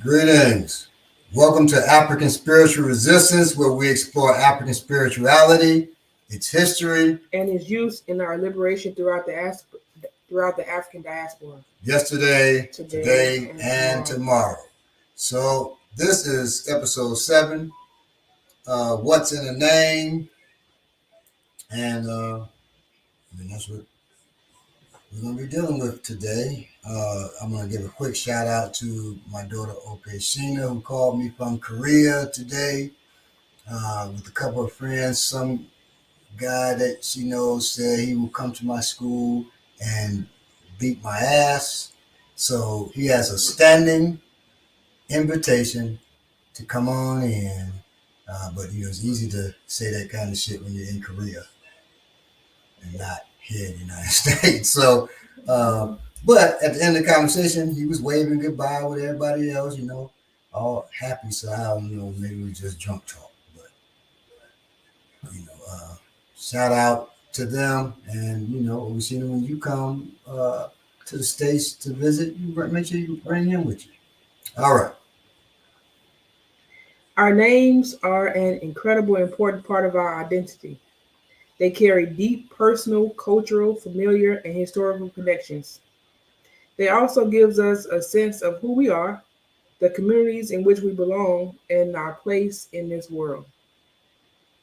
Greetings. Welcome to African Spiritual Resistance, where we explore African spirituality, its history, and its use in our liberation throughout the African diaspora. Yesterday, today, and tomorrow. So this is episode 7. What's in a name? And that's what we're going to be dealing with today. I'm going to give a quick shout out to my daughter Ope Sheena, who called me from Korea today with a couple of friends. Some guy that she knows said he will come to my school and beat my ass. So he has a standing invitation to come on in. But it's easy to say that kind of shit when you're in Korea and not here in the United States. So, but at the end of the conversation, he was waving goodbye with everybody else, all happy. So I don't know, maybe we just drunk talk. But, shout out to them. And, we see them when you come to the States to visit, you make sure you bring him with you. All right. Our names are an incredible, important part of our identity. They carry deep personal, cultural, familiar, and historical connections. They also gives us a sense of who we are, the communities in which we belong, and our place in this world.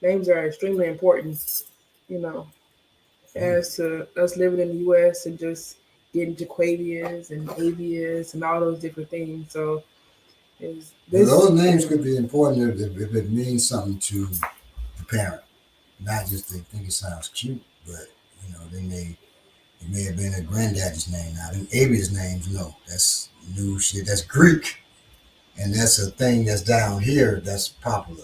Names are extremely important, as to us living in the U.S. and just getting Jaquavias and Avias and all those different things. So those names could be important if it means something to the parent. Not just they think it sounds cute, but it may have been a granddaddy's name. Now, them Avia's names, no, that's new shit. That's Greek, and that's a thing that's down here that's popular.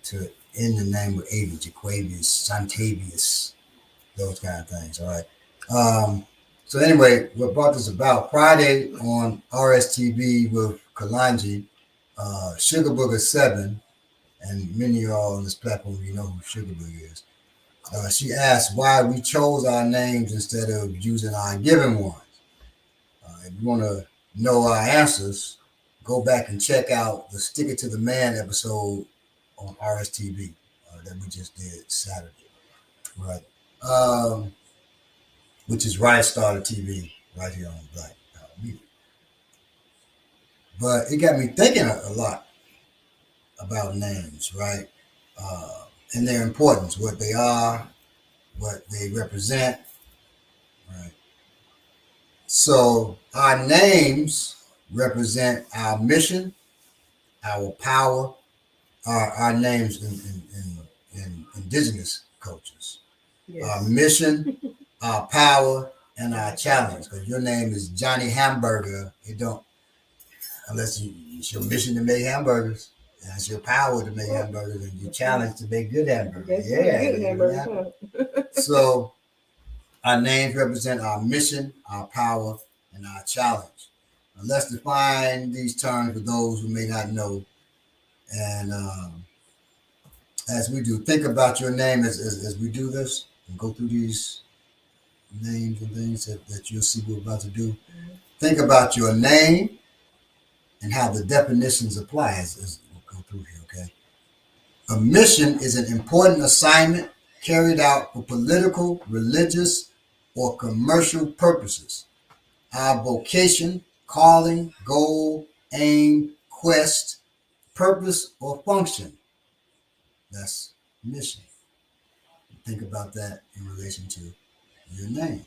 To end the name with Avia, Jaquavius, Santavius, those kind of things. All right. So anyway, what brought this about? Friday on RSTV with Kalanji, Sugar Booger 7, and many of y'all on this platform, you know who Sugar Booger is. She asked why we chose our names instead of using our given ones. If you want to know our answers, go back and check out the Stick It to the Man episode on RSTV that we just did Saturday, right? Which is Riot Starter TV right here on Black Power Media. But it got me thinking a lot about names, right? And their importance, what they are, what they represent, right? So our names represent our mission, our power, our names in indigenous cultures. Yes. Our mission, our power, and our challenge. Because your name is Johnny Hamburger. It don't, unless it's your mission to make hamburgers. And it's your power to make hamburgers, and your challenge to make good hamburgers. Good hamburgers. So our names represent our mission, our power, and our challenge. Now, let's define these terms for those who may not know. And as we do, think about your name as we do this and go through these names and things that you'll see we're about to do. Mm-hmm. Think about your name and how the definitions apply as we'll go through here, okay? A mission is an important assignment carried out for political, religious, or commercial purposes. Our vocation, calling, goal, aim, quest, purpose, or function. That's mission. Think about that in relation to your name.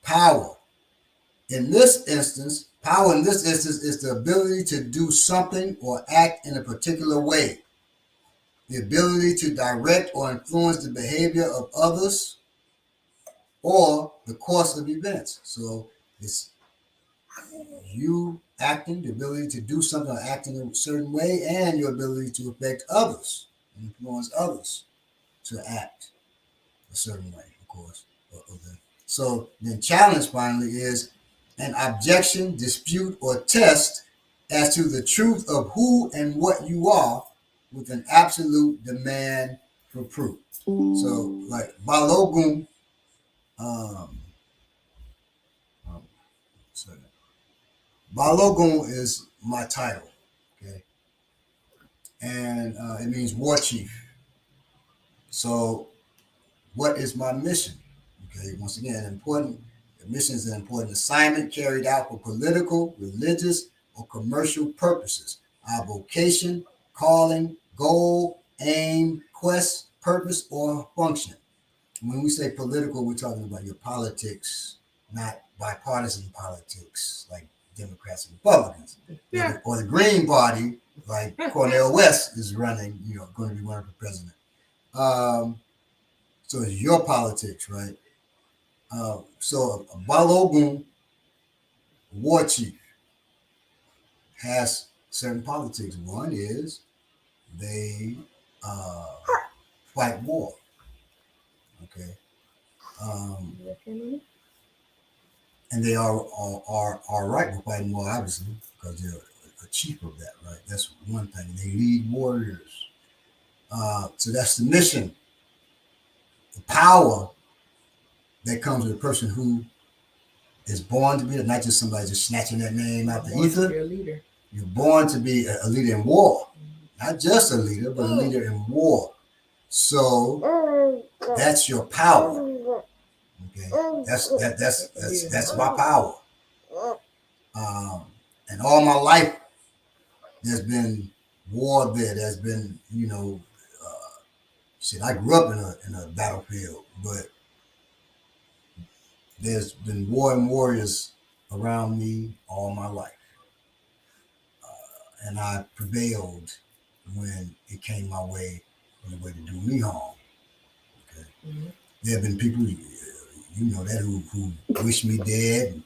Power. Power in this instance is the ability to do something or act in a particular way. The ability to direct or influence the behavior of others or the course of events. So it's you acting, the ability to do something or act in a certain way, and your ability to affect others and influence others to act a certain way, of course. So then challenge finally is an objection, dispute, or test as to the truth of who and what you are with an absolute demand for proof. So like Balogun, Balogun is my title, okay, and it means war chief. So, what is my mission? Okay, once again, important. The mission is an important assignment carried out for political, religious, or commercial purposes. Our vocation, calling, goal, aim, quest, purpose, or function. When we say political, we're talking about your politics, not bipartisan politics like Democrats and Republicans. Yeah. Or the Green Party, like Cornel West is running, going to be running for president. So it's your politics, right? So a Balogun war chief has certain politics. One is they fight war. Okay. And they are right with fighting war, obviously, because they're a chief of that, right? That's one thing. They lead warriors. So that's the mission. The power that comes with a person who is born to be, not just somebody just snatching that name out the ether. You're a leader. You're born to be a leader in war. Not just a leader, but a leader in war. So that's your power. Okay, that's my power. And all my life, there's been war there. There's been, I grew up in a battlefield, but there's been war and warriors around me all my life. And I prevailed when it came my way on the way to do me harm. Okay. Mm-hmm. There have been people, who wish me dead and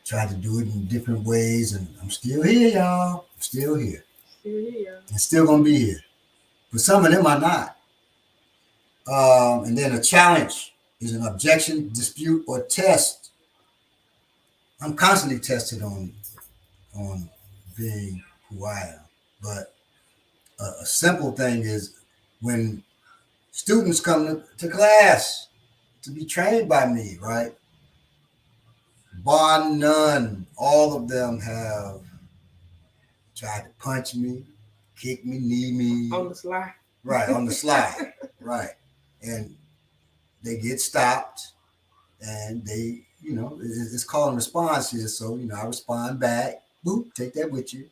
tried to do it in different ways. And I'm still here, y'all. I'm still here. And still going to be here. But some of them are not. And then a challenge is an objection, dispute, or test. I'm constantly tested on being who I am. But a simple thing is when students come to class to be trained by me, right? Bar none, all of them have tried to punch me, kick me, knee me. On the slide. Right, on the slide. Right. And they get stopped and they, it's call and response here. So, I respond back. Boop, take that with you.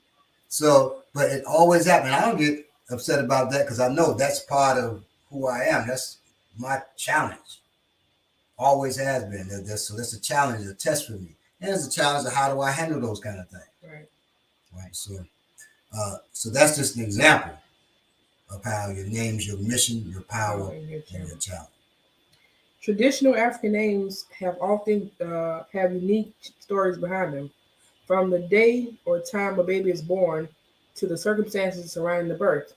So, but it always happens. I don't get upset about that because I know that's part of who I am. That's my challenge. Always has been. So that's a challenge, a test for me. And it's a challenge of how do I handle those kind of things. Right. So that's just an example of how your name's your mission, your power, and your challenge. Traditional African names have often have unique stories behind them, from the day or time a baby is born to the circumstances surrounding the birth.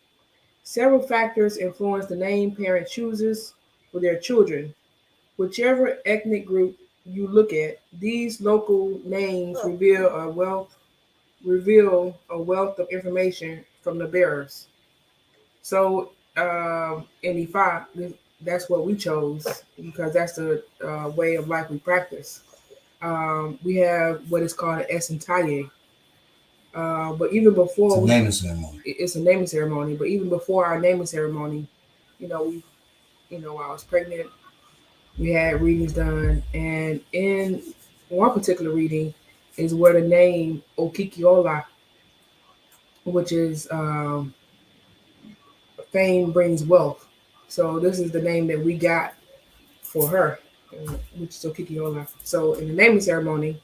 Several factors influence the name parent chooses for their children. Whichever ethnic group you look at, these local names reveal a wealth of information from the bearers. So in Ifa, that's what we chose because that's the way of life we practice. We have what is called an Esentaye. But even before it's a naming ceremony. It's a naming ceremony. But even before our naming ceremony, while I was pregnant, we had readings done, and in one particular reading is where the name Okikiola, which is fame brings wealth. So this is the name that we got for her, which is Okikiola. So in the naming ceremony,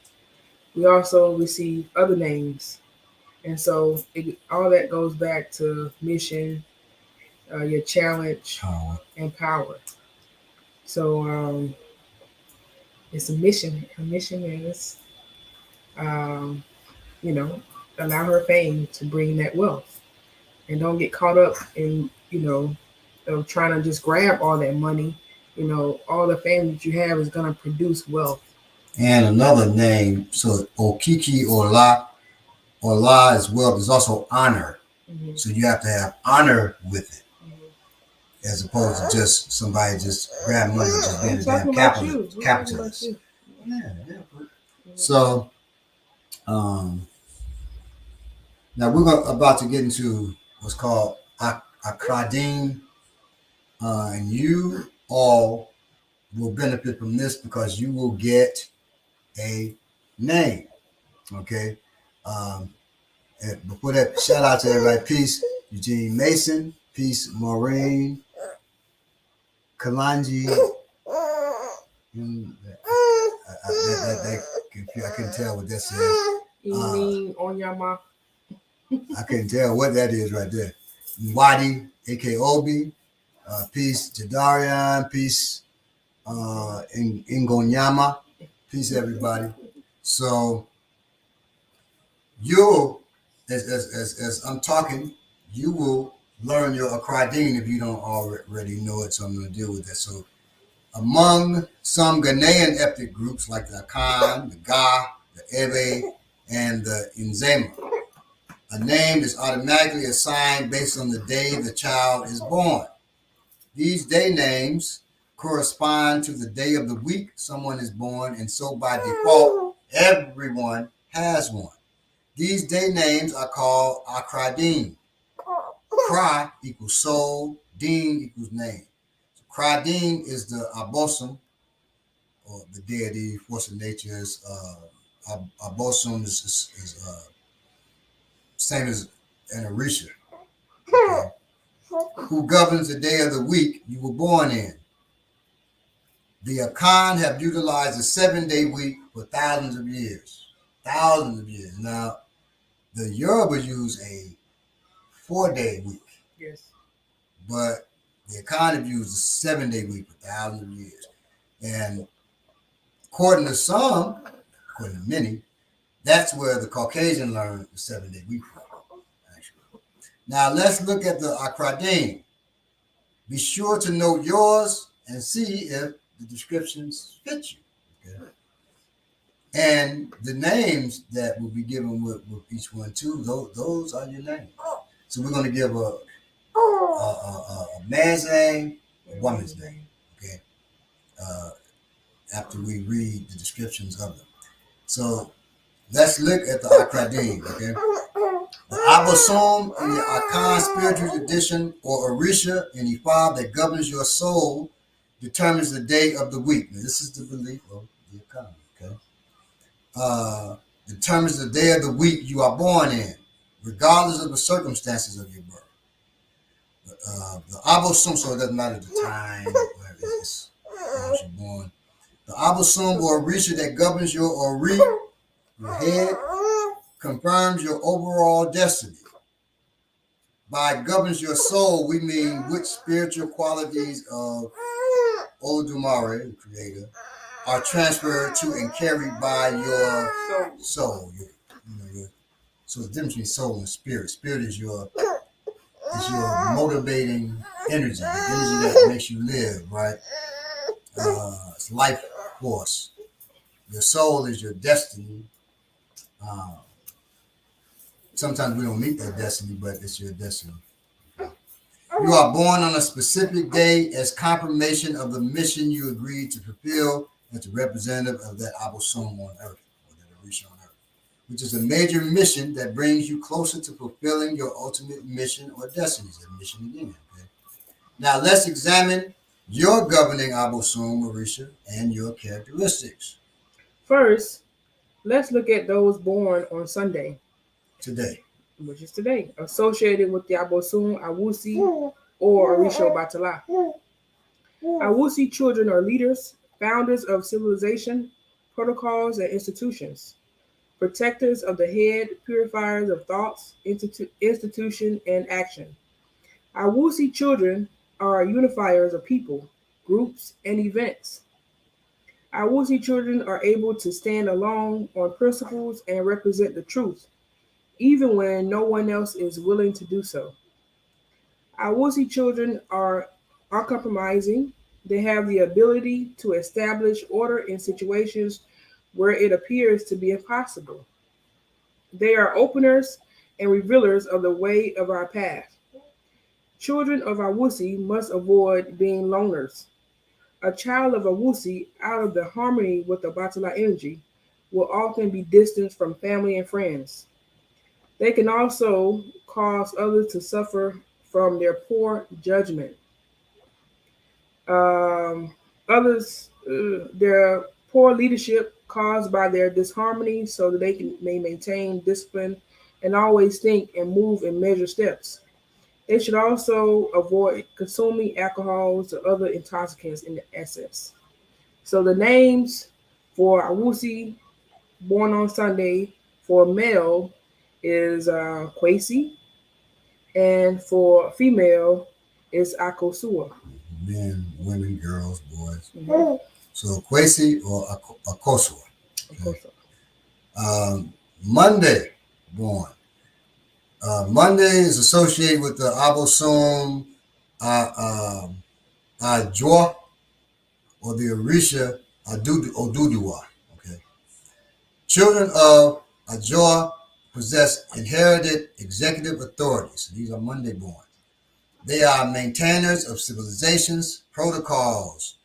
we also receive other names. And so all that goes back to mission, your challenge, and power. So it's a mission. Her mission is, allow her fame to bring that wealth. And don't get caught up in, of trying to just grab all that money. All the fame that you have is going to produce wealth. And another name, so Okiki or La is wealth, is also honor. Mm-hmm. So you have to have honor with it. As opposed to just somebody just grab money and just being a damn capitalist. Yeah. So, Now we're about to get into what's called Acradine, and you all will benefit from this because you will get a name. Okay. Um, and before that, shout out to everybody. Peace, Eugene Mason. Peace, Maureen Kalanji. I couldn't tell what that says. Onyama. I couldn't tell what that is right there. Wadi, aka Obi. Peace, Jadarian. Peace, Ingonyama. Peace, everybody. So you, as I'm talking, you will learn your Acradine if you don't already know it. So I'm going to deal with that. So among some Ghanaian ethnic groups like the Akan, the Ga, the Ebe, and the Nzema, a name is automatically assigned based on the day the child is born. These day names correspond to the day of the week someone is born, and so by default, everyone has one. These day names are called Acradine. Kra equals soul, Deen equals name. So Kradine is the Abosom, or the deity, force of nature's. Abosom is same as an Orisha, okay, who governs the day of the week you were born in. The Akan have utilized a 7-day week for thousands of years. Thousands of years. Now, the Yoruba use a 4-day week. Yes. But the Akan have used a 7-day week for thousands of years. And according to some, according to many, that's where the Caucasian learned the 7-day week from, actually. Now, let's look at the Acradine. Be sure to note yours and see if the descriptions fit you. Okay? And the names that will be given with each one, too, those are your names. So we're going to give a man's name, a woman's name, okay? After we read the descriptions of them. So let's look at the Acradine, okay? The Abosom in the Akan spiritual tradition, or Orisha in Ifa that governs your soul, determines the day of the week. Now, this is the belief of the Akan, okay? Determines the day of the week you are born in, regardless of the circumstances of your birth. The Abosom, so it doesn't matter the time, where it's you're born. The Abosom or Orisha that governs your Ori, your head, confirms your overall destiny. By governs your soul, we mean which spiritual qualities of Olodumare, the Creator, are transferred to and carried by your soul. So the difference between soul and spirit. Spirit is your motivating energy, the energy that makes you live, right? It's life force. Your soul is your destiny. Sometimes we don't meet that destiny, but it's your destiny. You are born on a specific day as confirmation of the mission you agreed to fulfill as a representative of that Abosom on earth, or that Orisha on earth, which is a major mission that brings you closer to fulfilling your ultimate mission or destiny. That mission again. Okay? Now let's examine your governing Abosom, Orisha, and your characteristics. First, let's look at those born on Sunday. Today. Which is today, associated with the Abosom, Awusi, or Orisha Batala. Awusi children are leaders, founders of civilization, protocols, and institutions, protectors of the head, purifiers of thoughts, institution, and action. Awusi children are unifiers of people, groups, and events. Awusi children are able to stand alone on principles and represent the truth, even when no one else is willing to do so. Awusi children are uncompromising. They have the ability to establish order in situations where it appears to be impossible. They are openers and revealers of the way of our path. Children of Awusi must avoid being loners. A child of Awusi, out of the harmony with the Batala energy, will often be distanced from family and friends. They can also cause others to suffer from their poor judgment. Um, others, their poor leadership caused by their disharmony, so that may maintain discipline and always think and move in measured steps. They should also avoid consuming alcohols or other intoxicants in the excess. So the names for Awusi, born on Sunday, for male is Kwesi, and for female is Akosua. Men, women, girls, boys. Mm-hmm. So Kwesi or Akosua. Akosua. Monday born. Monday is associated with the Abosom Ajwa or the Orisha Oduduwa. Okay. Children of Ajwa possess inherited executive authorities. These are Monday born. They are maintainers of civilizations, protocols,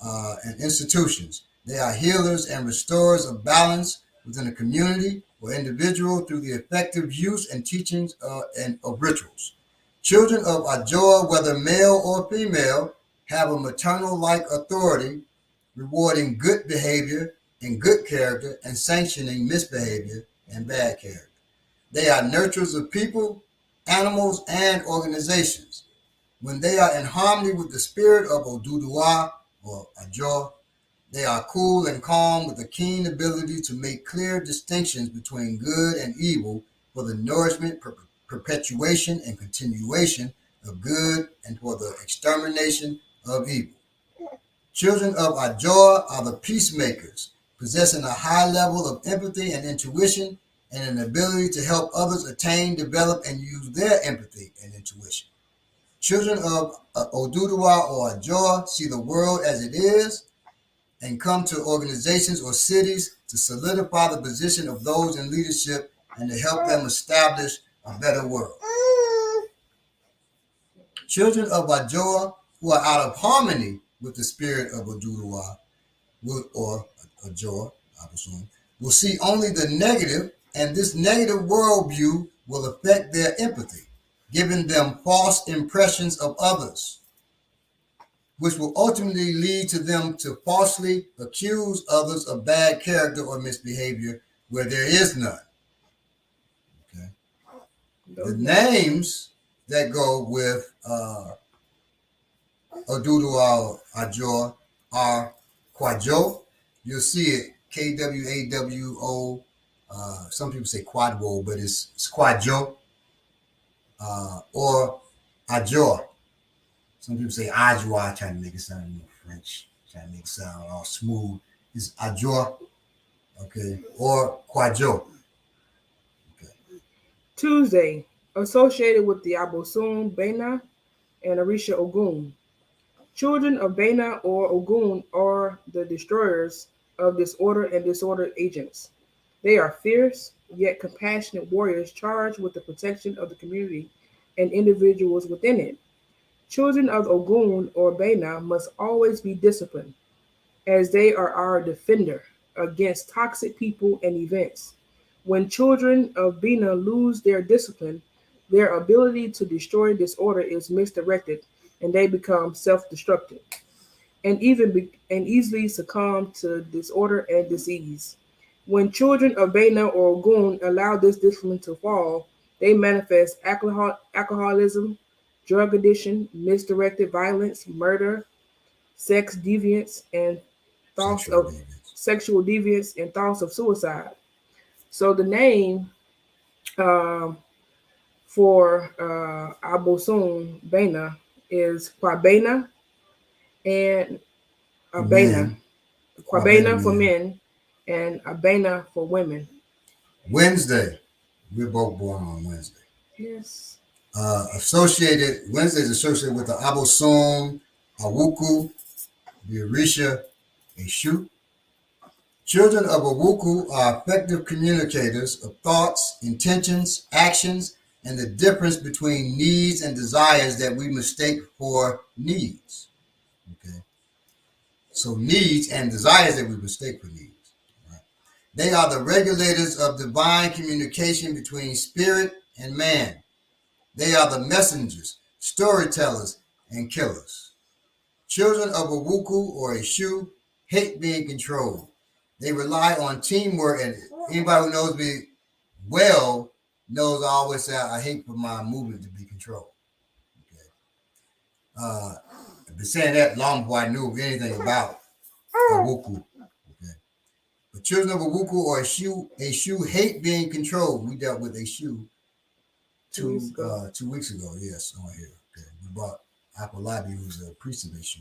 and institutions. They are healers and restorers of balance within a community or individual through the effective use and teachings of rituals. Children of Ajoa, whether male or female, have a maternal-like authority, rewarding good behavior and good character and sanctioning misbehavior and bad character. They are nurturers of people, animals, and organizations. When they are in harmony with the spirit of Oduduwa or Ajoa, they are cool and calm with a keen ability to make clear distinctions between good and evil for the nourishment, perpetuation, and continuation of good and for the extermination of evil. Children of Ajoa are the peacemakers, possessing a high level of empathy and intuition and an ability to help others attain, develop, and use their empathy and intuition. Children of Oduduwa or Ajoa see the world as it is and come to organizations or cities to solidify the position of those in leadership and to help them establish a better world. Children of Ajoa who are out of harmony with the spirit of Oduduwa or Ajoa, I presume, will see only the negative, and this negative worldview will affect their empathy, giving them false impressions of others, which will ultimately lead to them to falsely accuse others of bad character or misbehavior where there is none. Okay. The names that go with Oduduwa Ajoa are Kwajo. You'll see it Kwawo. Some people say Quadwo, but it's Kwajo. Or Ajoa. Some people say Ajwa, trying to make it sound French, trying to make it sound all smooth. It's Ajoa, okay, or Kwajo. Okay. Tuesday, associated with the Abosun Bena and Orisha Ogun. Children of Bena or Ogun are the destroyers of disorder and disorder agents. They are fierce, yet compassionate warriors charged with the protection of the community and individuals within it. Children of Ogun or Bena must always be disciplined, as they are our defender against toxic people and events. When children of Bena lose their discipline, their ability to destroy disorder is misdirected and they become self-destructive and easily succumb to disorder and disease. When children of Bena or Ogun allow this discipline to fall, they manifest alcoholism, drug addiction, misdirected violence, murder, sex deviance, and thoughts of sexual deviance and thoughts of suicide. So the name for Abosun Bena is Kwabena and Abena. Kwabena for men and Abena for women. Wednesday. We're both born on Wednesday. Yes. Wednesday is associated with the Abosun, Awuku, the Orisha, Eshu. Children of Awuku are effective communicators of thoughts, intentions, actions, and the difference between needs and desires that we mistake for needs. Okay. So needs and desires that we mistake for needs. Right? They are the regulators of divine communication between spirit and man. They are the messengers, storytellers, and killers. Children of a Wuku or a Shu hate being controlled. They rely on teamwork, and anybody who knows me well knows I always say I hate for my movement to be controlled. Okay. I've been saying that long before I knew anything about a Wuku. Okay. But children of a Wuku or a Shu hate being controlled. We dealt with a Shu 2 weeks ago. Yes, on here. Okay. We brought Apolabi, who's a priest of a Shu.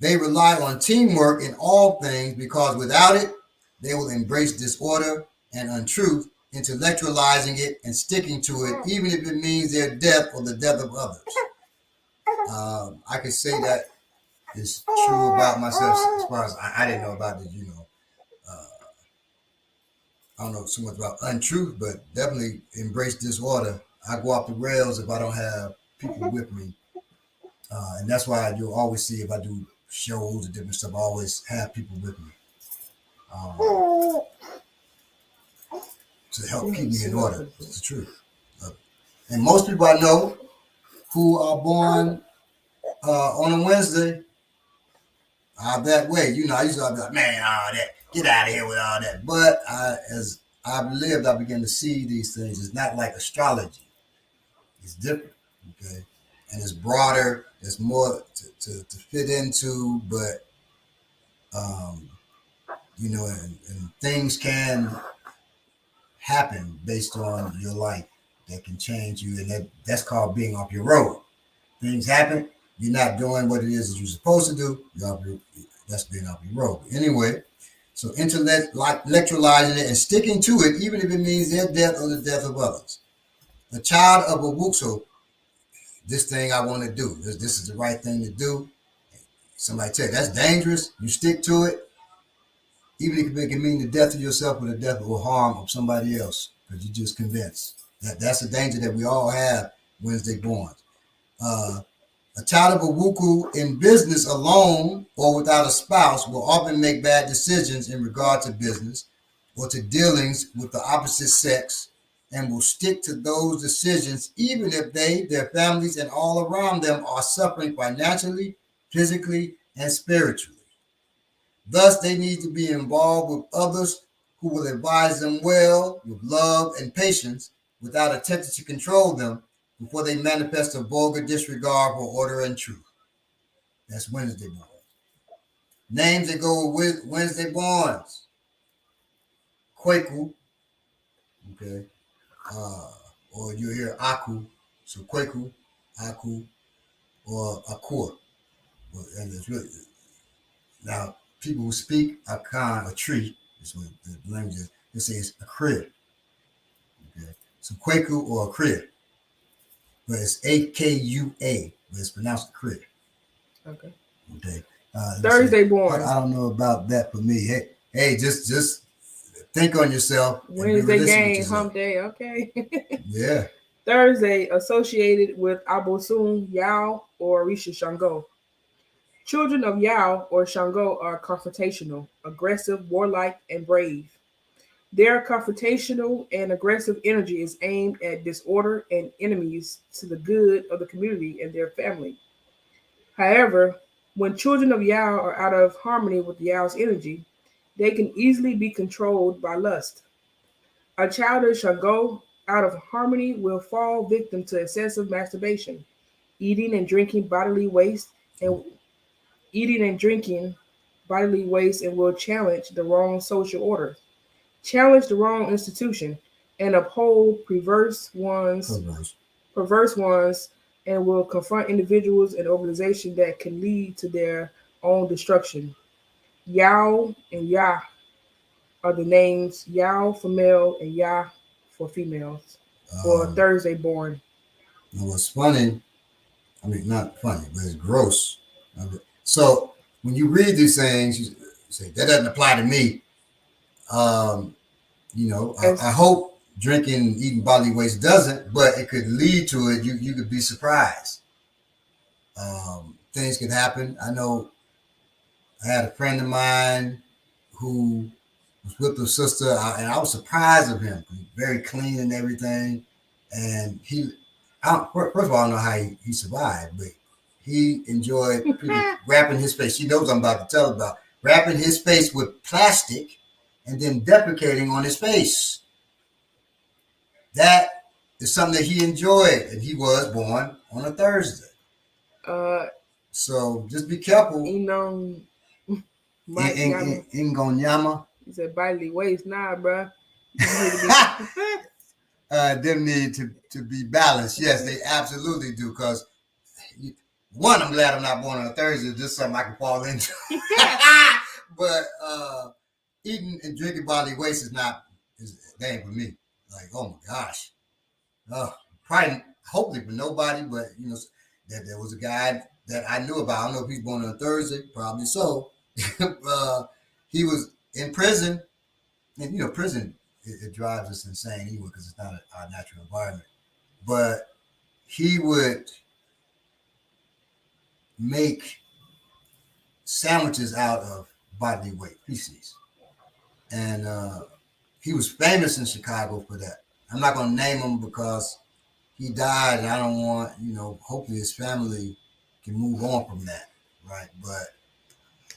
They rely on teamwork in all things because without it, they will embrace disorder and untruth, intellectualizing it and sticking to it, even if it means their death or the death of others. I could say that is true about myself as far as I didn't know about it, I don't know so much about untruth, but definitely embrace disorder. I go off the rails if I don't have people with me. And that's why you'll always see if I do shows and different stuff, I always have people with me to help keep me in order. It's the truth. And most people I know who are born on a Wednesday are that way. I used to be like, man, all that, get out of here with all that. But as I've lived, I begin to see these things. It's not like astrology. It's different, okay? And it's broader. There's more to fit into, but and things can happen based on your life that can change you, and that's called being off your road. Things happen, you're not doing what it is that you're supposed to do. That's being off your road. Anyway, so intellectualizing it and sticking to it, even if it means their death or the death of others. A child of a Wukso, this thing I want to do. This is the right thing to do. Somebody tell you that's dangerous. You stick to it, even if it can mean the death of yourself or the death or harm of somebody else, because you're just convinced. That's a danger that we all have Wednesday born. A child of a Wuku in business alone or without a spouse will often make bad decisions in regard to business or to dealings with the opposite sex, and will stick to those decisions even if they, their families, and all around them are suffering financially, physically, and spiritually. Thus, they need to be involved with others who will advise them well, with love and patience, without attempting to control them before they manifest a vulgar disregard for order and truth. That's Wednesday born. Names that go with Wednesday borns. Kweku, okay? Or you hear Aku, so Kweku, Aku, or Akur. And it's really, now, people who speak Akan, a tree, is what the language is, they say it's a crib. Okay? So Kweku or a crib. But it's A-K-U-A, but it's pronounced crib. Okay. Okay. Thursday born. I don't know about that for me. Hey, just think on yourself. Wednesday game, hump day. Okay. Yeah. Thursday associated with Abosun, Yao, or Orisha Shango. Children of Yao or Shango are confrontational, aggressive, warlike, and brave. Their confrontational and aggressive energy is aimed at disorder and enemies to the good of the community and their family. However, when children of Yao are out of harmony with Yao's energy, they can easily be controlled by lust. A child of Shango out of harmony will fall victim to excessive masturbation, eating and drinking bodily waste, and will challenge the wrong social order, challenge the wrong institution, and uphold perverse ones, and will confront individuals and organizations that can lead to their own destruction. Yao and Ya are the names Yao for male and Ya for females for Thursday born. What's funny, I mean, not funny, but it's gross. So when you read these things, you say, that doesn't apply to me. I hope drinking, eating bodily waste doesn't, but it could lead to it. You could be surprised. Things could happen. I know I had a friend of mine who was with the sister, and I was surprised of him. He's very clean and everything, and first of all, I don't know how he survived, but he enjoyed people wrapping his face. She knows I'm about to tell about wrapping his face with plastic and then defecating on his face. That is something that he enjoyed, and he was born on a Thursday. So just be careful. Ingonyama. He said bodily waste. Nah, bro. Them need to be balanced. Yes, they absolutely do. Because one, I'm glad I'm not born on a Thursday. Just something I can fall into. But eating and drinking bodily waste is ain't for me. Like, oh my gosh. Probably, hopefully for nobody, but that there was a guy that I knew about. I don't know if he's born on a Thursday, probably so. He was in prison, and prison it drives us insane anyway because it's not our natural environment. But he would make sandwiches out of bodily waste feces, and he was famous in Chicago for that. I'm not going to name him because he died, and I don't want hopefully his family can move on from that, right? But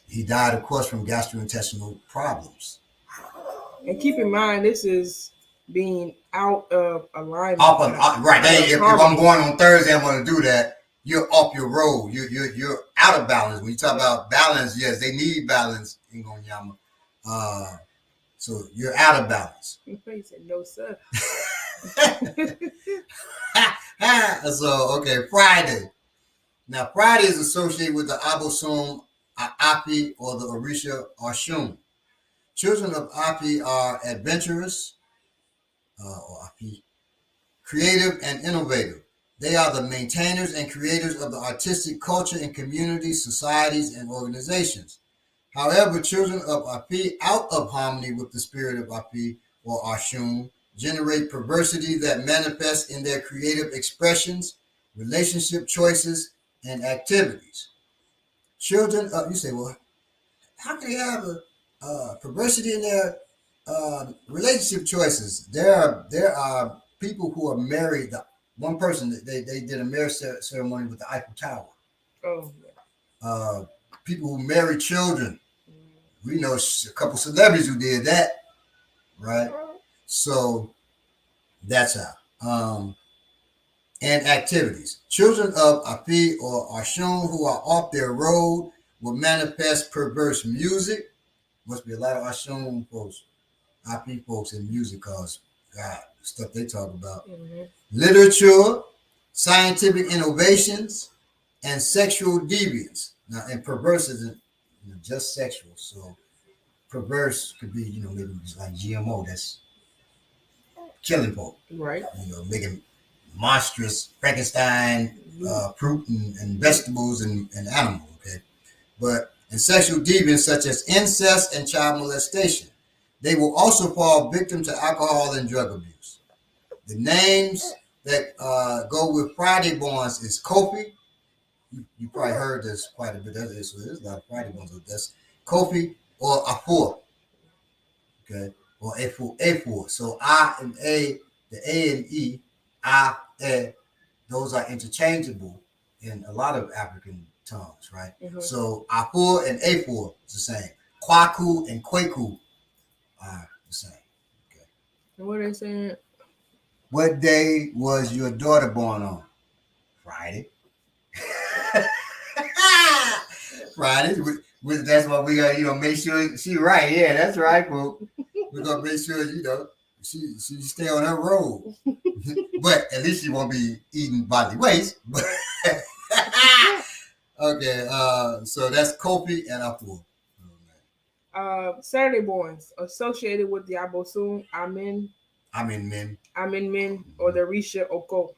he died, of course, from gastrointestinal problems. And keep in mind, this is being out of alignment. Right. If I'm going on Thursday, I'm going to do that. You're off your road. You're out of balance. When you talk about balance, yes, they need balance in Gonyama. So you're out of balance. He said, no, sir. So, okay, Friday. Now, Friday is associated with the Abosom Api or the Orisha Oshun. Children of Api are adventurous, or Api, creative and innovative. They are the maintainers and creators of the artistic culture in communities, societies, and organizations. However, children of Api, out of harmony with the spirit of Api or Oshun, generate perversity that manifests in their creative expressions, relationship choices, and activities. Children of, you say, well, how can they have a perversity in their relationship choices? There are people who are married. One person, they did a marriage ceremony with the Eiffel Tower. Oh. People who marry children. We know a couple celebrities who did that, right? So that's how. And activities. Children of Api or Oshun who are off their road will manifest perverse music. Must be a lot of Oshun folks, Api folks in music, because God, the stuff they talk about. Mm-hmm. Literature, scientific innovations, and sexual deviance. Now, and perverse isn't just sexual. So perverse could be, maybe just like GMO, that's killing folk. Right. Making monstrous Frankenstein fruit and vegetables and animals, okay? But in sexual deviance such as incest and child molestation, they will also fall victim to alcohol and drug abuse. The names that go with Friday borns is Kofi. You probably heard this quite a bit. So there's a lot of Friday borns with this. Kofi or Afur, okay? Or Afur. So I and A, the A and E, I, those are interchangeable in a lot of African tongues, right? Mm-hmm. So Afur and Afur is the same. Kwaku and Kweku are the same. Okay. And what are they saying? What day was your daughter born on? Friday. Friday. That's why we gotta, make sure she's right. Yeah, that's right, folks. We're gonna make sure, she stay on her road. But at least she won't be eating bodily waste. Okay, so that's Kofi and Afur. Saturday borns associated with the Abosun Amen Men or the Risha Oko.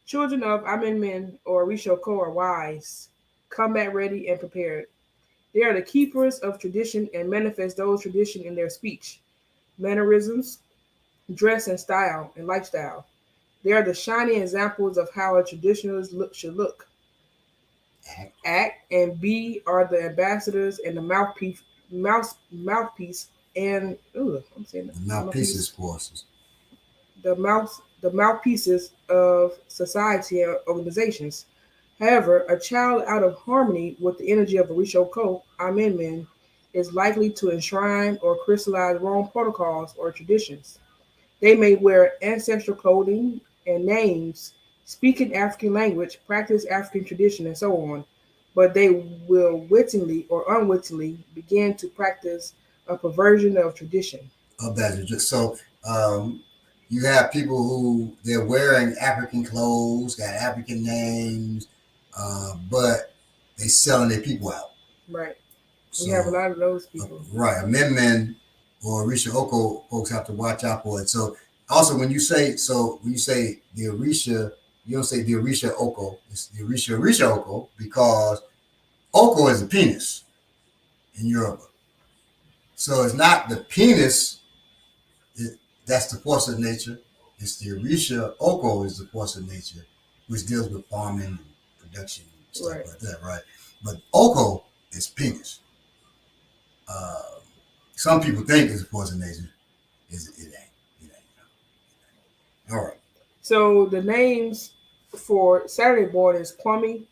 Children of Amen Men or Risha Oko are wise, combat ready, and prepared. They are the keepers of tradition and manifest those traditions in their speech, mannerisms, dress and style, and lifestyle. They are the shining examples of how a traditionalist should look, act, and be are the ambassadors and the mouthpiece mouthpiece, and I'm saying The mouthpieces forces. the mouthpieces of society and organizations. However, a child out of harmony with the energy of Orisha Oko, Amen Men, is likely to enshrine or crystallize wrong protocols or traditions. They may wear ancestral clothing and names, speak an African language, practice African tradition, and so on, but they will wittingly or unwittingly begin to practice a perversion of tradition. Of that. So you have people who they're wearing African clothes, got African names, but they selling their people out. Right. So, we have a lot of those people. Right. Amendment or Orisha Oko folks have to watch out for it. So also when you say the Orisha, you don't say the Orisha Oko, it's the Orisha Oko because Oko is a penis in Yoruba. So it's not the penis that's the force of nature. It's the Orisha Oko is the force of nature, which deals with farming and production and stuff like that, right? But Oko is penis. Some people think it's a force of nature. It ain't. It ain't. All right. So the names for Saturday born is Kwame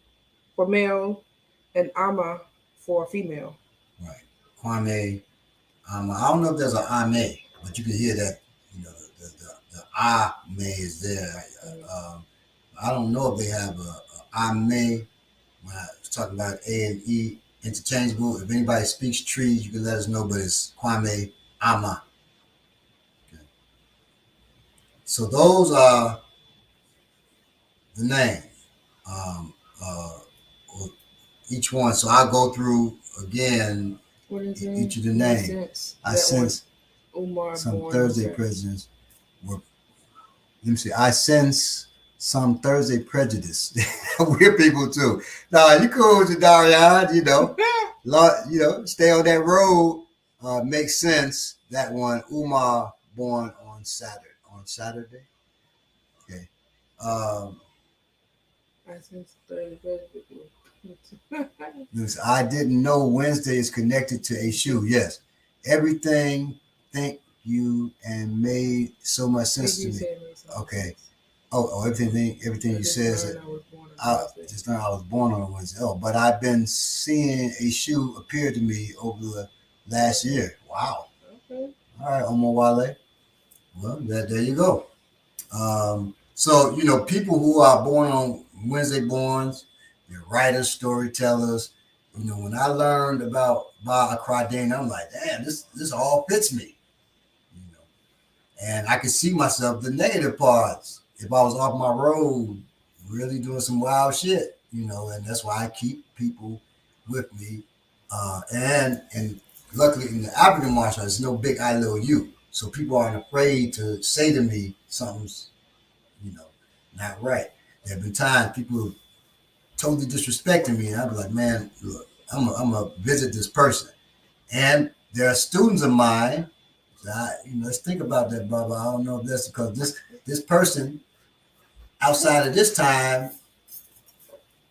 for male and Ama for female. Right. Kwame. I don't know if there's an Ame, but you can hear that. You know, the Ame is there. I don't know if they have a Ame. When I was talking about A and E interchangeable, if anybody speaks trees, you can let us know. But it's Kwame Ama. Okay. So those are the names. Each one. So I'll go through again each of the names. I sense some Thursday presidents were. Let me see. I sense some Thursday prejudice. We're people too. Nah, you cool with Darian, stay on that road. Makes sense. That one, Umar, born on Saturday. Okay. I sense Thursday prejudice. I didn't know Wednesday is connected to a shoe. Yes. Everything, thank you, and made so much sense to me. Okay. Oh, everything you said. I was born on a Wednesday. Oh, but I've been seeing a shoe appear to me over the last year. Wow. Okay. All right, Omar Wale. Well, there you go. So, people who are born on Wednesday borns, they're writers, storytellers. When I learned about Acradine, I'm like, damn, this all fits me. And I could see myself, the negative parts, if I was off my road, really doing some wild shit, and that's why I keep people with me. And luckily in the African martial arts, there's no big I little you. So people aren't afraid to say to me something's, not right. There have been times people totally disrespecting me, and I'd be like, man, look, I'm gonna visit this person. And there are students of mine. Let's think about that, Bubba. I don't know if that's because this person outside of this time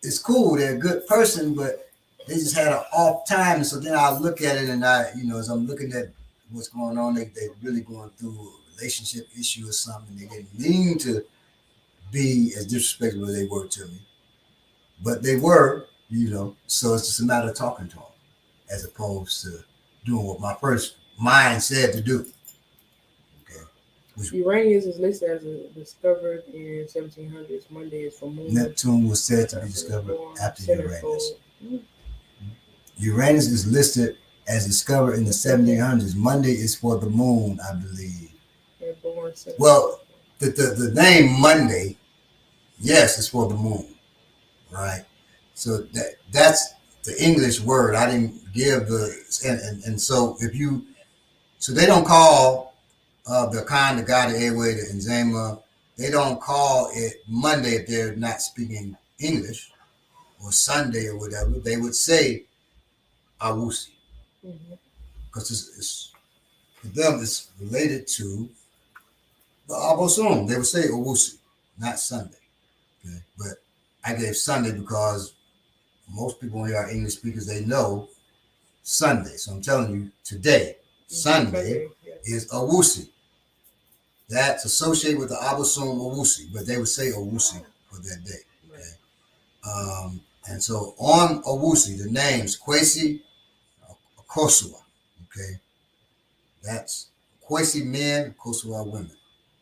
is cool. They're a good person, but they just had an off time. So then I look at it, and as I'm looking at what's going on, they're really going through a relationship issue or something. They didn't mean to be as disrespectful as they were to me, but they were, So it's just a matter of talking to them, as opposed to doing what my first mind said to do. Okay. Uranus is listed as discovered in 1700s. Monday is for moon. Neptune was said to be discovered after Uranus. Uranus is listed as discovered in the 1700s. Monday is for the moon, I believe. Well, the name Monday, yes, is for the moon, right? So that's the English word. I didn't give and so so they don't call the Khan, the God, the airway, the Nzema, they don't call it Monday if they're not speaking English, or Sunday or whatever. They would say Awusi, because it's for them it's related to the Abosom. They would say Awusi, not Sunday. Okay, but I gave Sunday because most people here are English speakers. They know Sunday. So I'm telling you today, Sunday is Owusi. That's associated with the Abosum Owusi, but they would say Owusi for that day. Okay. And so on Owusi, the names Kwesi Akosua. Okay. That's Kwesi men, Akosua women.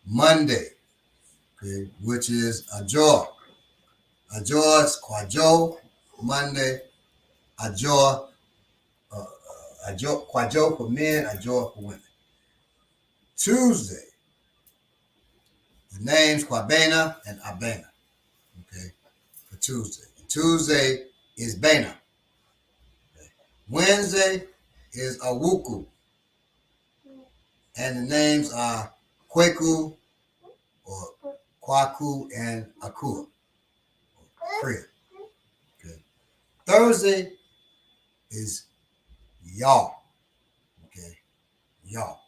Monday, okay, which is Ajor. Ajor is Kwajo. Monday, Ajor. Ajor, Kwajo for men, Ajor for women. Tuesday, the names Kwabena and Abena. Okay, for Tuesday. And Tuesday is Bena. Okay. Wednesday is Awuku. And the names are Kweku or Kwaku and Akua. Prayer. Okay. Thursday is Y'all. Okay. Y'all.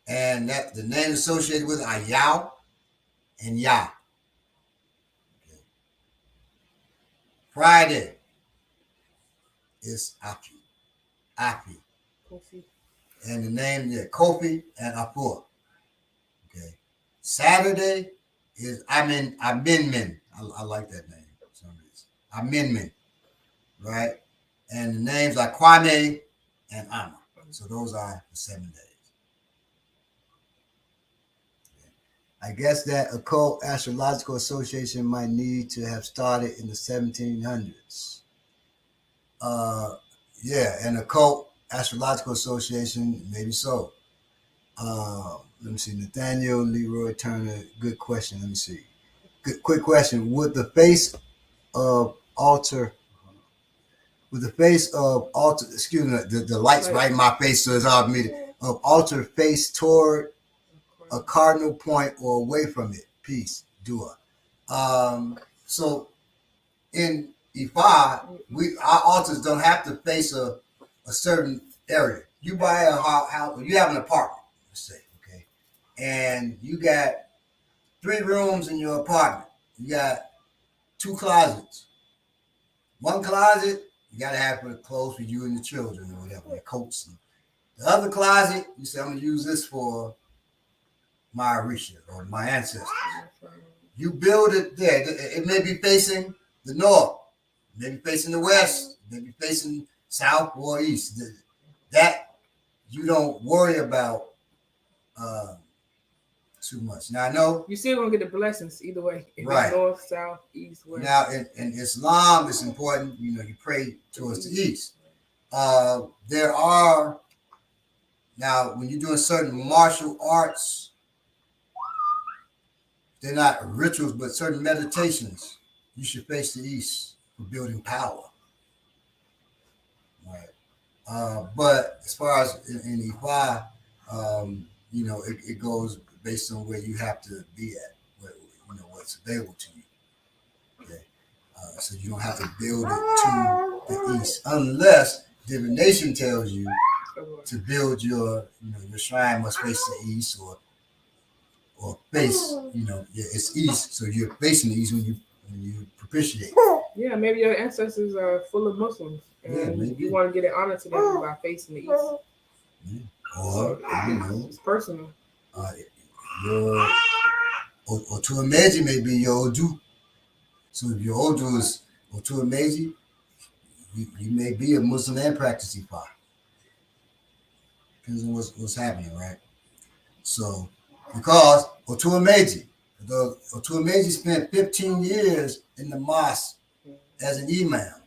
And that the names associated with are Yao and Ya. Okay. Friday is Aki. Aki. Kofi. And the name, Kofi and Apua. Okay. Saturday is Aminmin. I like that name for some reason. Aminmin. Right? And the names are Kwame and Ama. So those are the 7 days. I guess that occult astrological association might need to have started in the 1700s. An occult astrological association, maybe so. Let me see. Nathaniel Leroy Turner, good question. Let me see. Quick question. Would the face of altar, excuse me, the light's right in my face, so it's hard for me to, of altar face toward a cardinal point or away from it? Peace, Dua. So in Ifa, our altars don't have to face a certain area. You buy a house, you have an apartment, let's say, okay, and you got 3 rooms in your apartment. You got 2 closets. One closet you gotta have for the clothes for you and the children or whatever, your coats. The other closet, you say, I'm gonna use this for my Orisha or my ancestors. You build it there. It may be facing the north, maybe facing the west, maybe facing south or east. That you don't worry about too much. Now I know you're still gonna get the blessings either way. If right. It's north, south, east, west. Now in Islam, it's important. You pray towards the east. There are now when you're doing certain martial arts, they're not rituals, but certain meditations. You should face the east for building power. Right. But as far as in Ifa, it goes based on where you have to be at, what's available to you. Okay. So you don't have to build it to the east, unless divination tells you to build your shrine must face the east or face, it's east, so you're facing the east when you propitiate. Yeah, maybe your ancestors are full of Muslims, and you want to get an honor to them by facing the east. Yeah. Or it's personal. Your Otuameji may be your Odu. So if your Odu is Otuameji, you may be a Muslim and practice Ifa. Depends on what's happening, right? So because Otuameji spent 15 years in the mosque as an imam.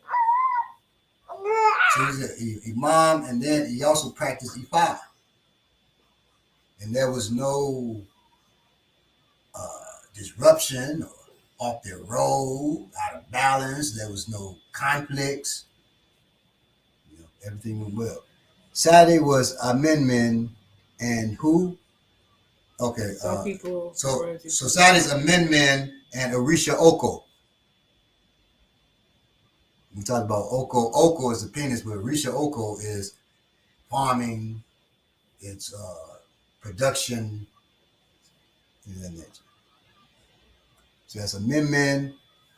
So he's an imam, and then he also practiced Ifa. And there was no disruption or off their road, out of balance. There was no conflicts. Everything went well. Saturday was Amendment and who? Okay. Some people. So Saturday's Amendment and Orisha Oko. We talked about Oko. Oko is the penis, but Orisha Oko is farming. It's production. Things of that nature. So that's Amendment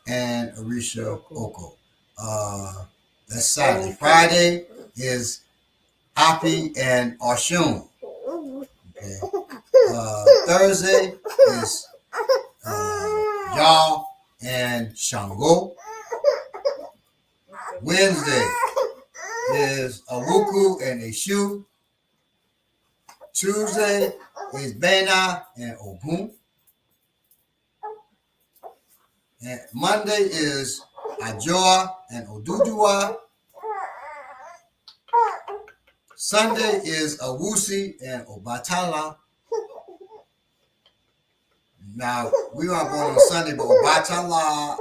and Orisha Oko. That's Saturday. Friday is Api and Oshun. Okay. Thursday is Yah and Shango. Wednesday is Awuku and Eshu. Tuesday is Bena and Ogun. And Monday is Ajoa and Oduduwa. Sunday is Awusi and Obatala. Now, we aren't going on Sunday, but Obatala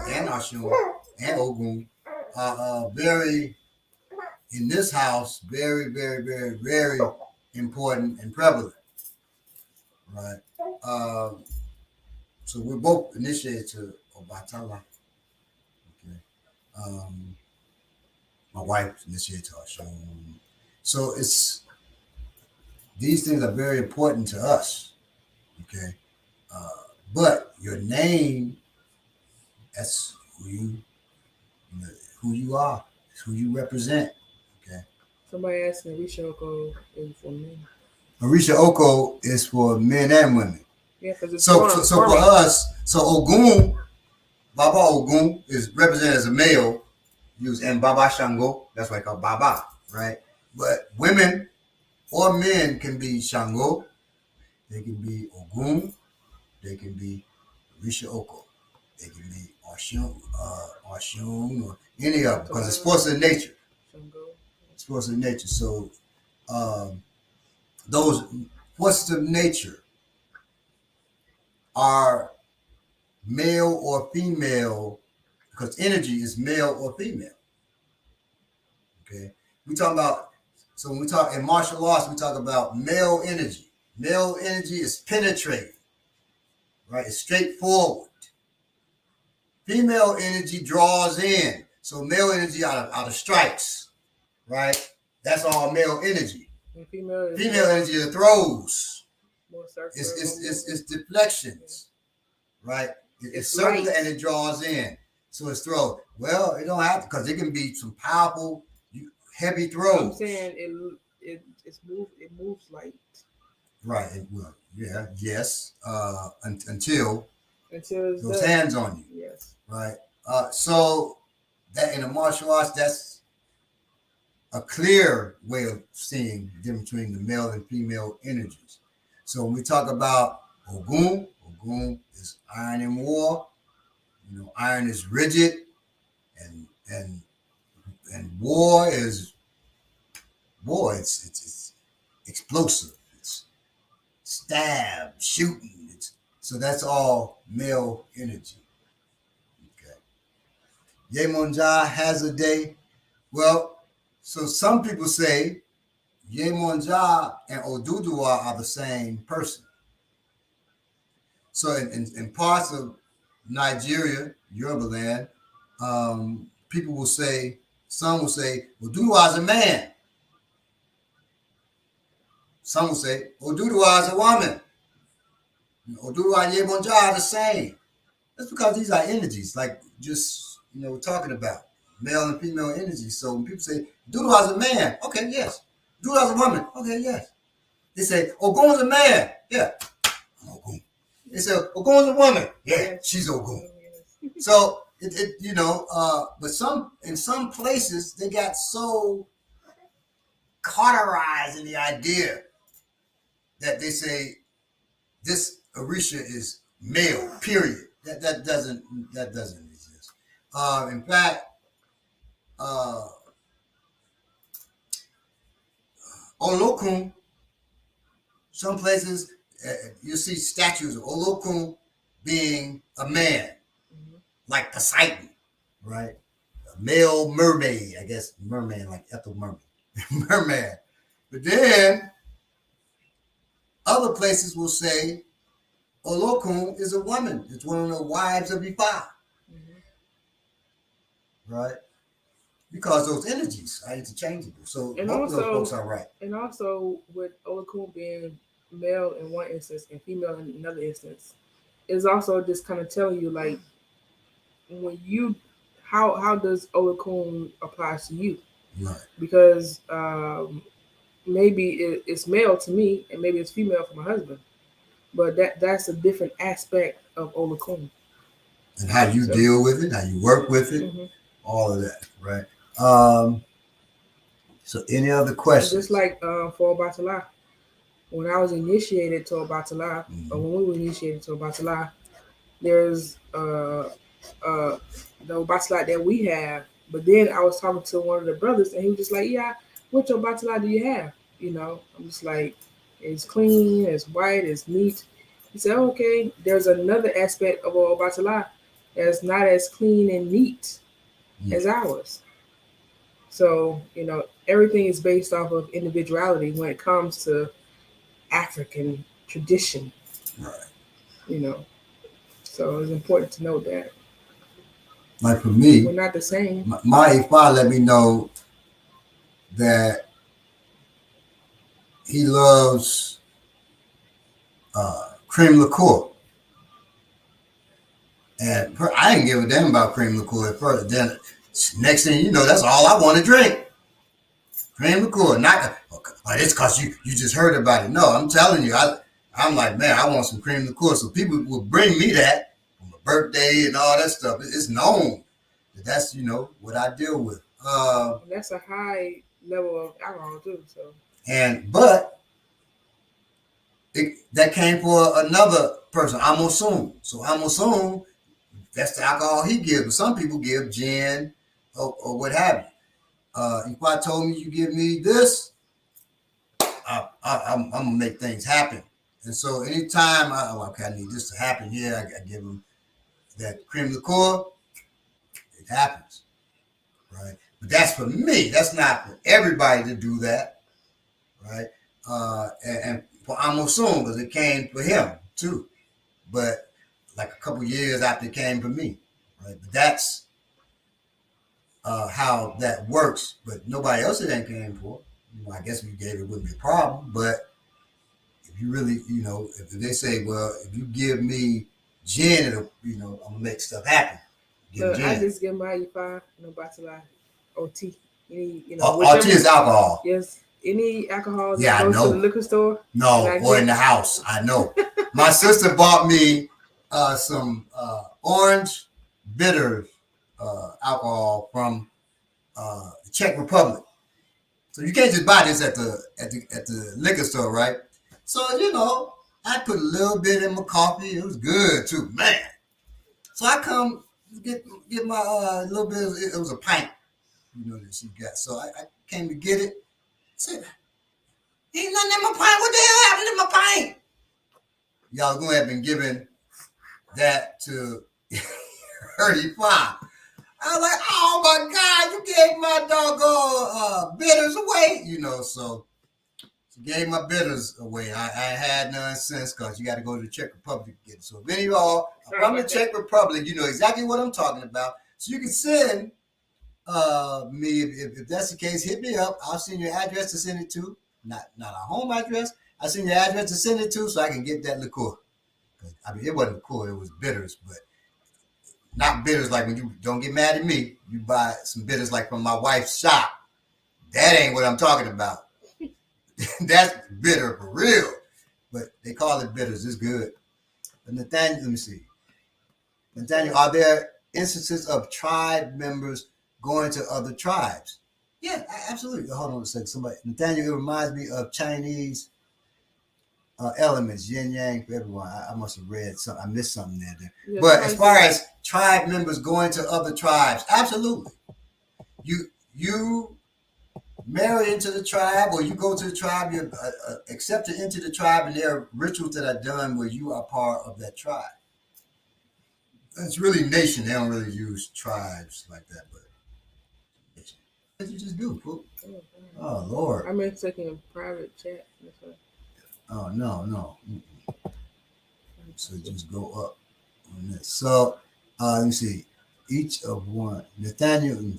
and Ashun and Ogun are very, in this house, very, very, very, very important and prevalent. Right? So we're both initiated to Obatala. Okay. My wife initiated to Ashun. So these things are very important to us. Okay. But your name, that's who you are. It's who you represent. Okay. Somebody asked me, Arisha Oko is for men. Arisha Oko is for men and women. Yeah, because it's so for us, so Ogun, Baba Ogun is represented as a male, and Baba Shango, that's why I call Baba, right? But women or men can be Shango, they can be Ogun, they can be Arisha Oko, they can be Oshun or any of them, because it's force of nature. It's force of nature. So those forces of nature are male or female, because energy is male or female. Okay, we talk about, so when we talk in martial arts, we talk about male energy. Male energy is penetrating, right? It's straightforward. Female energy draws in. So male energy out of strikes, right? That's all male energy. And female energy is throws. It's deflections, right? It's circular and it draws in. So it's throw. Well, it don't have to, because it can be some powerful, heavy throws. I'm saying it moves light. Right. Yes. Until those dead. hands on you. Yes. Right. So that in the martial arts, that's a clear way of seeing the difference between the male and female energies. So when we talk about Ogun is iron in war. You know, iron is rigid, and war is war. It's explosive. It's stab, shooting. So that's all male energy. Okay. Yemonja has a day. Well, so some people say Yemonja and Oduduwa are the same person. So in parts of Nigeria, Yoruba land, people will say, some will say, Oduduwa is a man. Some will say, Oduduwa is a woman. Oduduwa and Yemonja are the same. That's because these are energies, like just, we're talking about male and female energies. So when people say, Oduduwa is a man, okay, yes. Oduduwa is a woman, okay, yes. They say, Ogun is a man, yeah, I'm Ogun. They say, Ogun is a woman, yeah, she's Ogun. So but in some places they got so cauterized in the idea that they say this Orisha is male. Period. That doesn't exist. In fact, Olokun, some places you see statues of Olokun being a man, like Poseidon, right? A male mermaid, I guess, merman, like Ethel Merman, merman. But then other places will say Olokun is a woman. It's one of the wives of Ifa, right? Because those energies are interchangeable. So both of those folks are right. And also with Olokun being male in one instance and female in another instance, is also just kind of telling you, like, when you how does Olokun apply to you? Right. Because maybe it's male to me and maybe it's female for my husband, but that's a different aspect of Olakun. And how you deal with it, how you work with it, all of that, right? So any other questions? Just like for Obatala, when I was initiated to Obatala, or when we were initiated to Obatala, there's the Obatala that we have. But then I was talking to one of the brothers, and he was just like, "Yeah, which Obatala do you have?" You know, I'm just like, "It's clean, it's white, it's neat." He said, "Okay, there's another aspect of Obatala that's not as clean and neat as ours." So, you know, everything is based off of individuality when it comes to African tradition. Right. You know, so it's important to know that. Like for me, we're not the same. My Ifa let me know that he loves cream liqueur. And I didn't give a damn about cream liqueur at first. Then next thing you know, that's all I want to drink. Cream liqueur. Not it's because you just heard about it. No, I'm telling you, I'm like, man, I want some cream liqueur. So people will bring me that for my birthday and all that stuff. It's known that that's, you know, what I deal with. That's a high level of alcohol too. So but that came for another person, Amosun. So Amosun, that's the alcohol he gives. But some people give gin or what have you. If I told me you give me this, I'm gonna make things happen. And so anytime I need this to happen here, I give him that cream liqueur. It happens, right? But that's for me. That's not for everybody to do that, right? And for Amosun, because it came for him too. But like a couple years after it came for me, right? But that's how that works. But nobody else it ain't came for. You know, I guess if you gave it wouldn't be a problem. But if you really, you know, if they say, well, if you give me gin, it'll, you know, I'm gonna make stuff happen. Look, I just give my Ifa, no Batala, OT. Any, you know, OT is alcohol. Yes, any alcohol that goes to the liquor store. No, or in the house. I know. My sister bought me some orange bitter alcohol from the Czech Republic. So you can't just buy this at the liquor store, right? So you know, I put a little bit in my coffee. It was good too, man. So I come get my little bit. It was a pint, you know, that she got. So I came to get it. Said, ain't nothing in my pint. What the hell happened in my pint? Iyalogun had been giving that to 35. I was like, oh my God, you gave my doggone bitters away. You know, so she gave my bitters away. I had none since because you got to go to the Czech Republic to get it. So if any of y'all are from the Czech Republic, you know exactly what I'm talking about. So you can send me, if that's the case, hit me up. I'll send you an address to send it to. Not a home address. I'll send you an address to send it to so I can get that liqueur. I mean, it wasn't liqueur, it was bitters, but not bitters like when you don't get mad at me. You buy some bitters like from my wife's shop. That ain't what I'm talking about. That's bitter for real. But they call it bitters. It's good. But Nathaniel, let me see. Nathaniel, are there instances of tribe members going to other tribes? Yeah, absolutely. Hold on a second. Somebody, Nathaniel, it reminds me of Chinese elements, yin yang for everyone. I must have read something. I missed something there. Yeah, but as far as tribe members going to other tribes, absolutely. You marry into the tribe, or you go to the tribe, you're accepted into the tribe, and there are rituals that are done where you are part of that tribe. It's really nation. They don't really use tribes like that, but nation. What you just do, fool? Oh Lord! I meant taking a private chat. Oh no. So just go up on this. So let me see. Each of one. Nathaniel.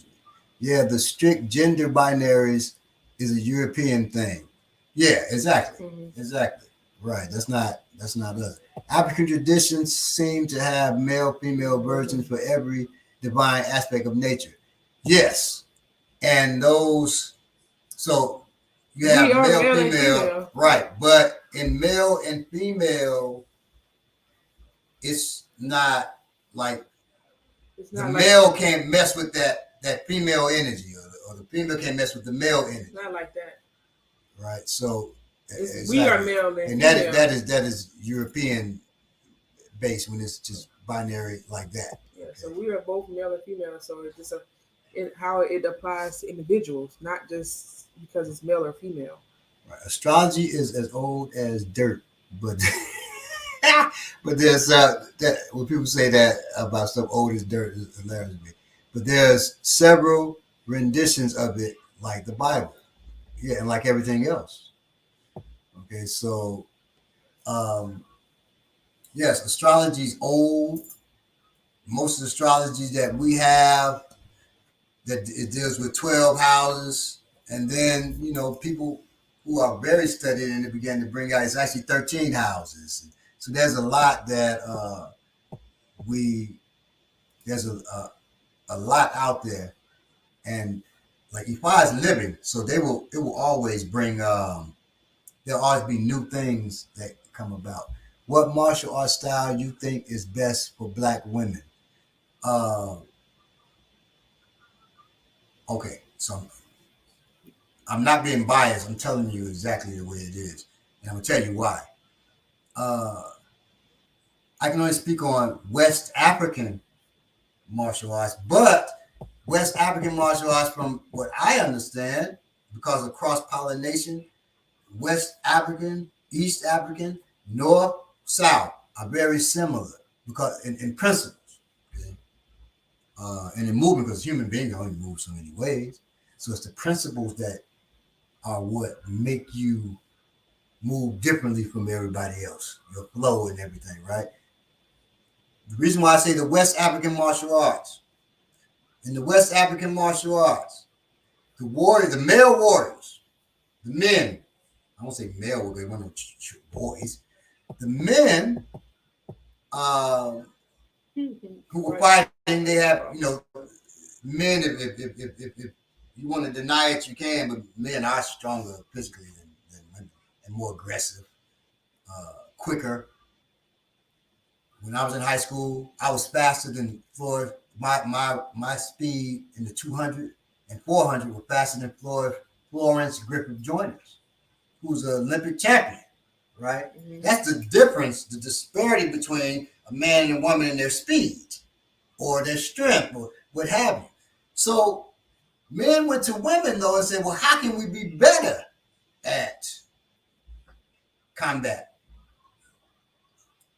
Yeah, the strict gender binaries is a European thing. Yeah, exactly. Mm-hmm. Exactly. Right. That's not us. African traditions seem to have male, female versions for every divine aspect of nature. Yes. And those, so you have male, female, right? But in male and female, it's not like the male can't mess with that female energy, or the female can't mess with the male energy. Not like that, right? So we are male and female. That is European based when it's just binary like that. Yeah, so we are both male and female. So it's just how it applies to individuals, not just because it's male or female. Right. Astrology is as old as dirt, but but there's that when people say that about stuff old as dirt, is hilarious to me. But there's several renditions of it, like the Bible, yeah, and like everything else. Okay, so yes, astrology is old. Most of the astrology that we have, that it deals with 12 houses, and then people who are very studied and it began to bring out it's actually 13 houses. So there's a lot that there's a lot out there, and like Ifa is living, so it will always bring there'll always be new things that come about. What martial art style you think is best for Black women? Okay, so I'm not being biased. I'm telling you exactly the way it is, and I'm gonna tell you why. I can only speak on West African martial arts, but West African martial arts, from what I understand, because of cross-pollination, West African, East African, North, South are very similar because in principles, okay? And in movement, because human beings only move so many ways. So it's the principles that are what make you move differently from everybody else, your flow and everything, right? The reason why I say the West African martial arts, in the West African martial arts, the male warriors, the men, I won't say male, they want to boys, the men who were fighting, they have, men, if you want to deny it, you can, but men are stronger physically than women and more aggressive, quicker. When I was in high school, I was faster than Floyd. My speed in the 200 and 400 were faster than Florence Griffith Joyner's, who's an Olympic champion, right? Mm-hmm. That's the difference, the disparity between a man and a woman in their speed or their strength or what have you. So men went to women, though, and said, well, how can we be better at combat?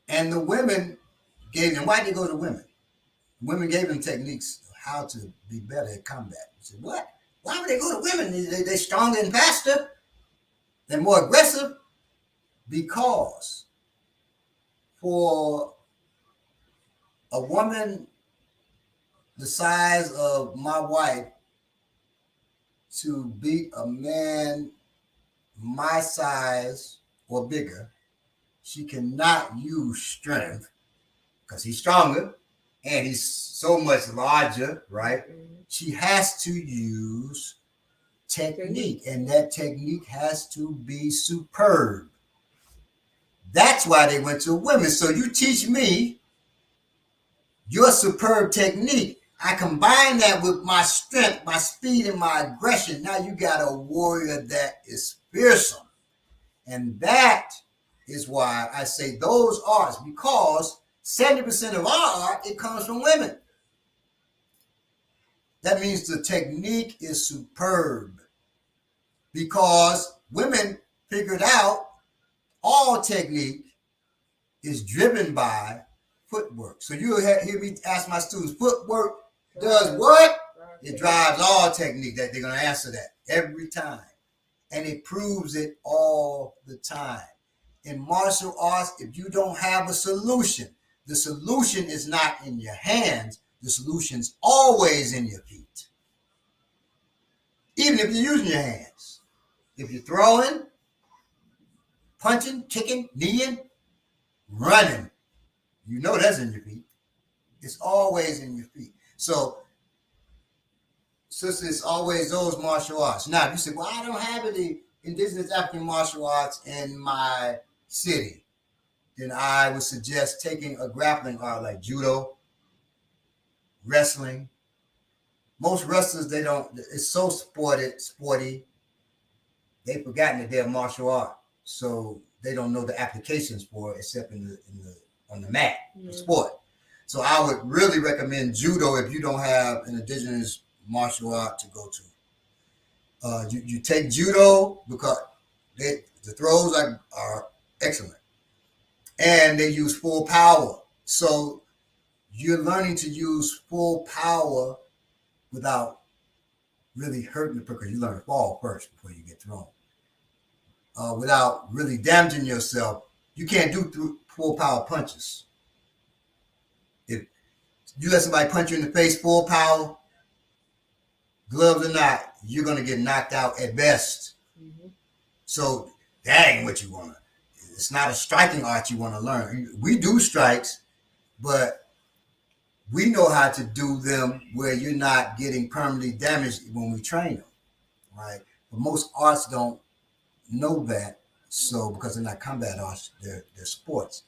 And the women gave them, why did they go to women? Women gave them techniques of how to be better at combat. You said, what? Why would they go to women? They're stronger and faster. They're more aggressive. Because for a woman the size of my wife to beat a man my size or bigger, she cannot use strength because he's stronger and he's so much larger, right? Mm-hmm. She has to use technique, and that technique has to be superb. That's why they went to women. So you teach me your superb technique. I combine that with my strength, my speed, and my aggression. Now you got a warrior that is fearsome. And that is why I say those arts, because 70% of our art, it comes from women. That means the technique is superb because women figured out all technique is driven by footwork. So you'll hear me ask my students, footwork does what? It drives all technique. That they're going to answer that every time. And it proves it all the time. In martial arts, if you don't have a solution, the solution is not in your hands. The solution's always in your feet. Even if you're using your hands. If you're throwing, punching, kicking, kneeing, running, you know that's in your feet. It's always in your feet. So since it's always those martial arts. Now, if you say, well, I don't have any indigenous African martial arts in my city, then I would suggest taking a grappling art like judo, wrestling. Most wrestlers, they don't, it's so sporty, they've forgotten that they're a martial art. So they don't know the applications for it except on the mat, the sport. So I would really recommend judo if you don't have an indigenous martial art to go to. You take judo because the throws are excellent. And they use full power. So you're learning to use full power without really hurting the person. You learn to fall first before you get thrown. Without really damaging yourself. You can't do full power punches. If you let somebody punch you in the face full power, gloves or not, you're going to get knocked out at best. Mm-hmm. So that ain't what you want to. It's not a striking art you want to learn. We do strikes, but we know how to do them where you're not getting permanently damaged when we train them, right? But most arts don't know that, so because they're not combat arts, they're sports.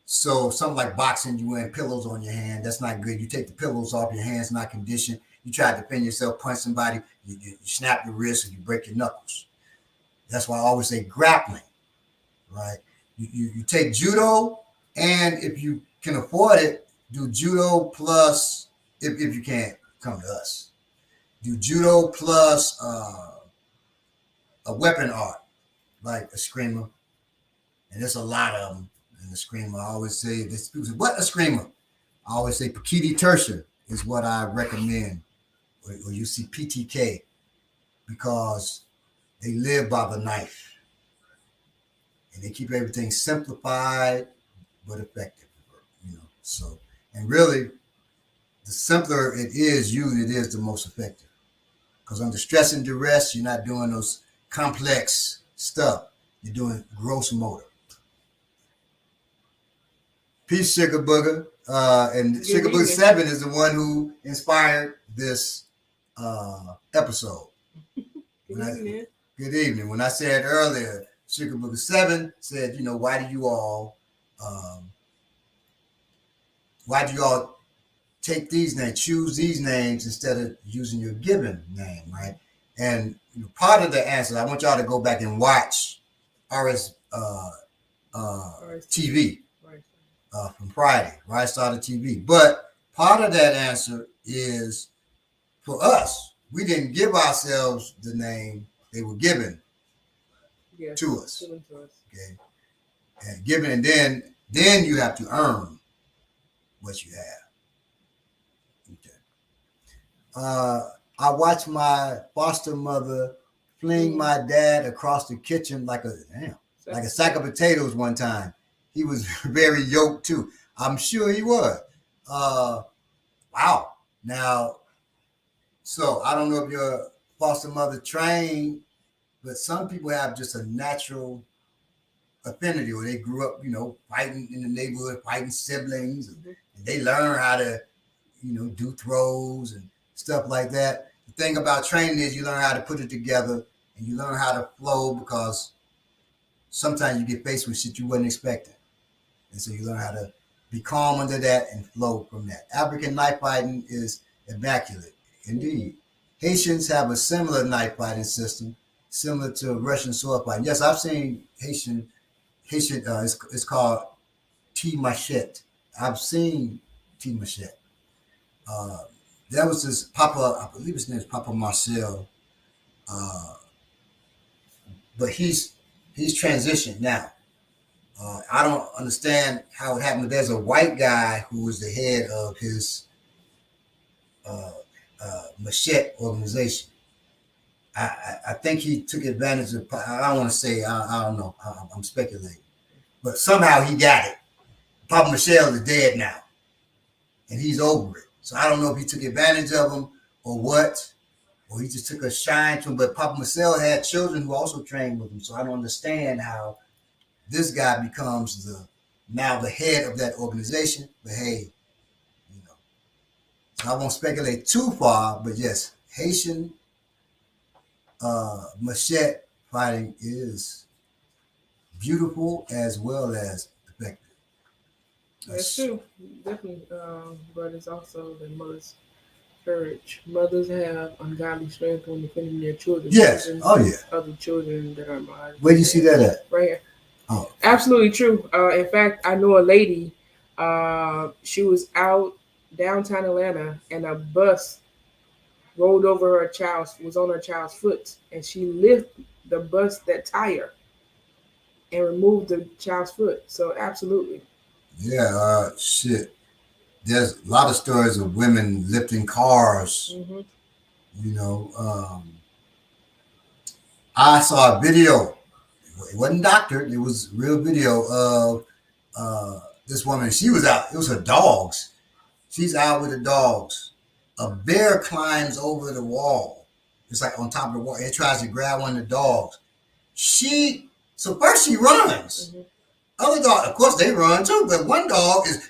So something like boxing, you wearing pillows on your hand, that's not good. You take the pillows off, your hand's not conditioned. You try to defend yourself, punch somebody, you snap your wrist or you break your knuckles. That's why I always say grappling, right? You take judo, and if you can afford it, do judo plus, if you can't, come to us. Do judo plus a weapon art, like a screamer. And there's a lot of them in the screamer. I always say, this, people say, what a screamer? I always say Pakiti Tertia is what I recommend. Or you see PTK, because they live by the knife. And they keep everything simplified but effective, you know. So, and really, the simpler it is, usually it is the most effective. Because under stress and duress, you're not doing those complex stuff. You're doing gross motor. Peace, Sugar Booger. And Sugar Booger 7 is the one who inspired this episode. Good evening. When I said earlier, Sugar Booger 7 said, you know, why do you all take these names, choose these names instead of using your given name, right? And you know, part of the answer, I want y'all to go back and watch RS TV from Friday, right? Started TV. But part of that answer is for us. We didn't give ourselves the name, they were given to us. Okay. And given, and then you have to earn what you have. Okay. I watched my foster mother fling my dad across the kitchen like a sack of potatoes one time. He was very yoked too. I'm sure he was. Wow. Now, so I don't know if your foster mother trained, but some people have just a natural affinity, or they grew up, you know, fighting in the neighborhood, fighting siblings, and they learn how to, you know, do throws and stuff like that. The thing about training is you learn how to put it together, and you learn how to flow, because sometimes you get faced with shit you wasn't expecting. And so you learn how to be calm under that and flow from that. African knife fighting is immaculate, indeed. Haitians have a similar knife fighting system, similar to Russian sword fighting. Yes, I've seen Haitian. It's called T-Machette. I've seen T-Machette. There was this Papa, I believe his name is Papa Marcel, but he's transitioned now. I don't understand how it happened. There's a white guy who was the head of his Machette organization. I think he took advantage of, I don't want to say, I don't know, I'm speculating. But somehow he got it. Papa Michelle is dead now. And he's over it. So I don't know if he took advantage of him or what, or he just took a shine to him. But Papa Michelle had children who also trained with him. So I don't understand how this guy becomes now the head of that organization. But hey, you know, so I won't speculate too far, but yes, Haitian machete fighting is beautiful as well as effective. That's true, definitely. But it's also the mother's courage. Mothers have ungodly strength when defending their children. Yes. Oh yeah. Other children that are mine. Where do you see that at? Right here. Oh. Absolutely true. In fact, I know a lady. She was out downtown Atlanta, and a bus rolled over her child's was on her child's foot, and she lifted the bus that tire and removed the child's foot. So absolutely. Yeah. Shit. There's a lot of stories of women lifting cars. Mm-hmm. You know. I saw a video. It wasn't doctored. It was real video of this woman. She was out. It was her dogs. She's out with the dogs. A bear climbs over the wall. It's like on top of the wall. It tries to grab one of the dogs. So first she runs. Mm-hmm. Other dog, of course, they run too. But one dog is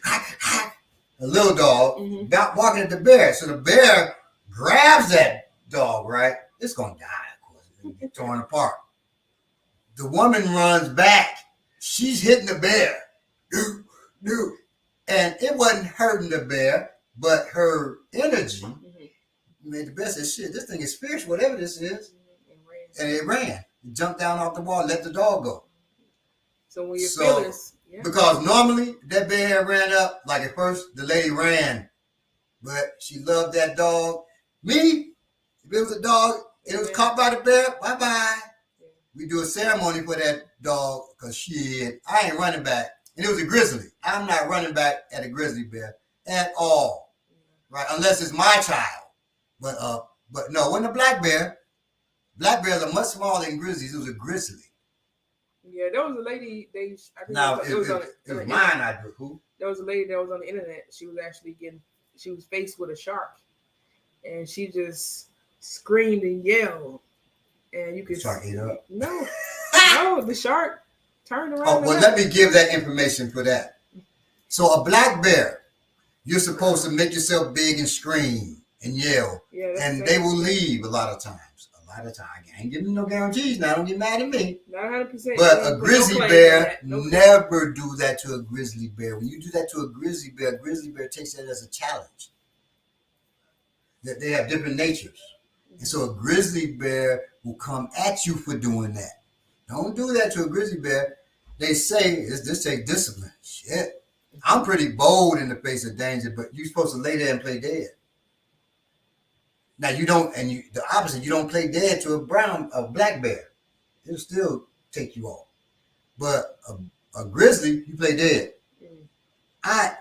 a little dog about walking at the bear. So the bear grabs that dog. Right, it's gonna die. Of course, it's gonna get torn apart. The woman runs back. She's hitting the bear. Dude. And it wasn't hurting the bear, but her energy made the bear say, shit, this thing is fierce, whatever this is. And it ran. It jumped down off the wall, let the dog go. So when you feel this, because normally that bear ran up, like at first the lady ran, but she loved that dog. Me, if it was a dog, it was caught by the bear, bye-bye. We do a ceremony for that dog because shit, I ain't running back. And it was a grizzly. I'm not running back at a grizzly bear at all, right? Unless it's my child. But no, when the black bears are much smaller than grizzlies. It was a grizzly. Yeah, there was a lady. It was mine. I do. Who? There was a lady that was on the internet. She was faced with a shark, and she just screamed and yelled. And you could shark ate up. No, the shark turned around. Oh well, let me give that information for that. So a black bear, you're supposed to make yourself big and scream and yell, and they will leave a lot of times. I ain't giving no guarantees now. Don't get mad at me. Not 100%. But a grizzly bear never do that to a grizzly bear. When you do that to a grizzly bear takes that as a challenge. That they have different natures. And so a grizzly bear will come at you for doing that. Don't do that to a grizzly bear. They say this takes discipline. Shit. I'm pretty bold in the face of danger, but you're supposed to lay there and play dead. Now you don't, the opposite, you don't play dead to a black bear. It'll still take you off. But a grizzly, you play dead. I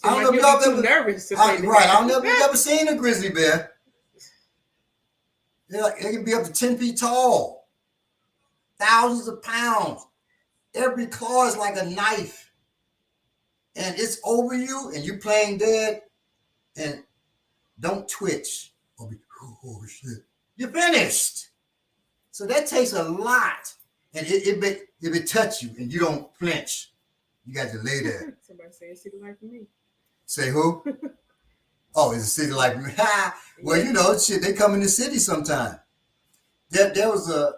don't know if y'all ever nervous. I don't know if you've ever seen a grizzly bear. They can be up to 10 feet tall, thousands of pounds. Every claw is like a knife, and it's over you, and you playing dead, and don't twitch or be, oh shit, you're finished. So that takes a lot, and if it touch you and you don't flinch, you got to lay there. Somebody say it's city life for me. Say who? Oh, it's a city like me. Well, you know, shit, they come in the city sometime. There was a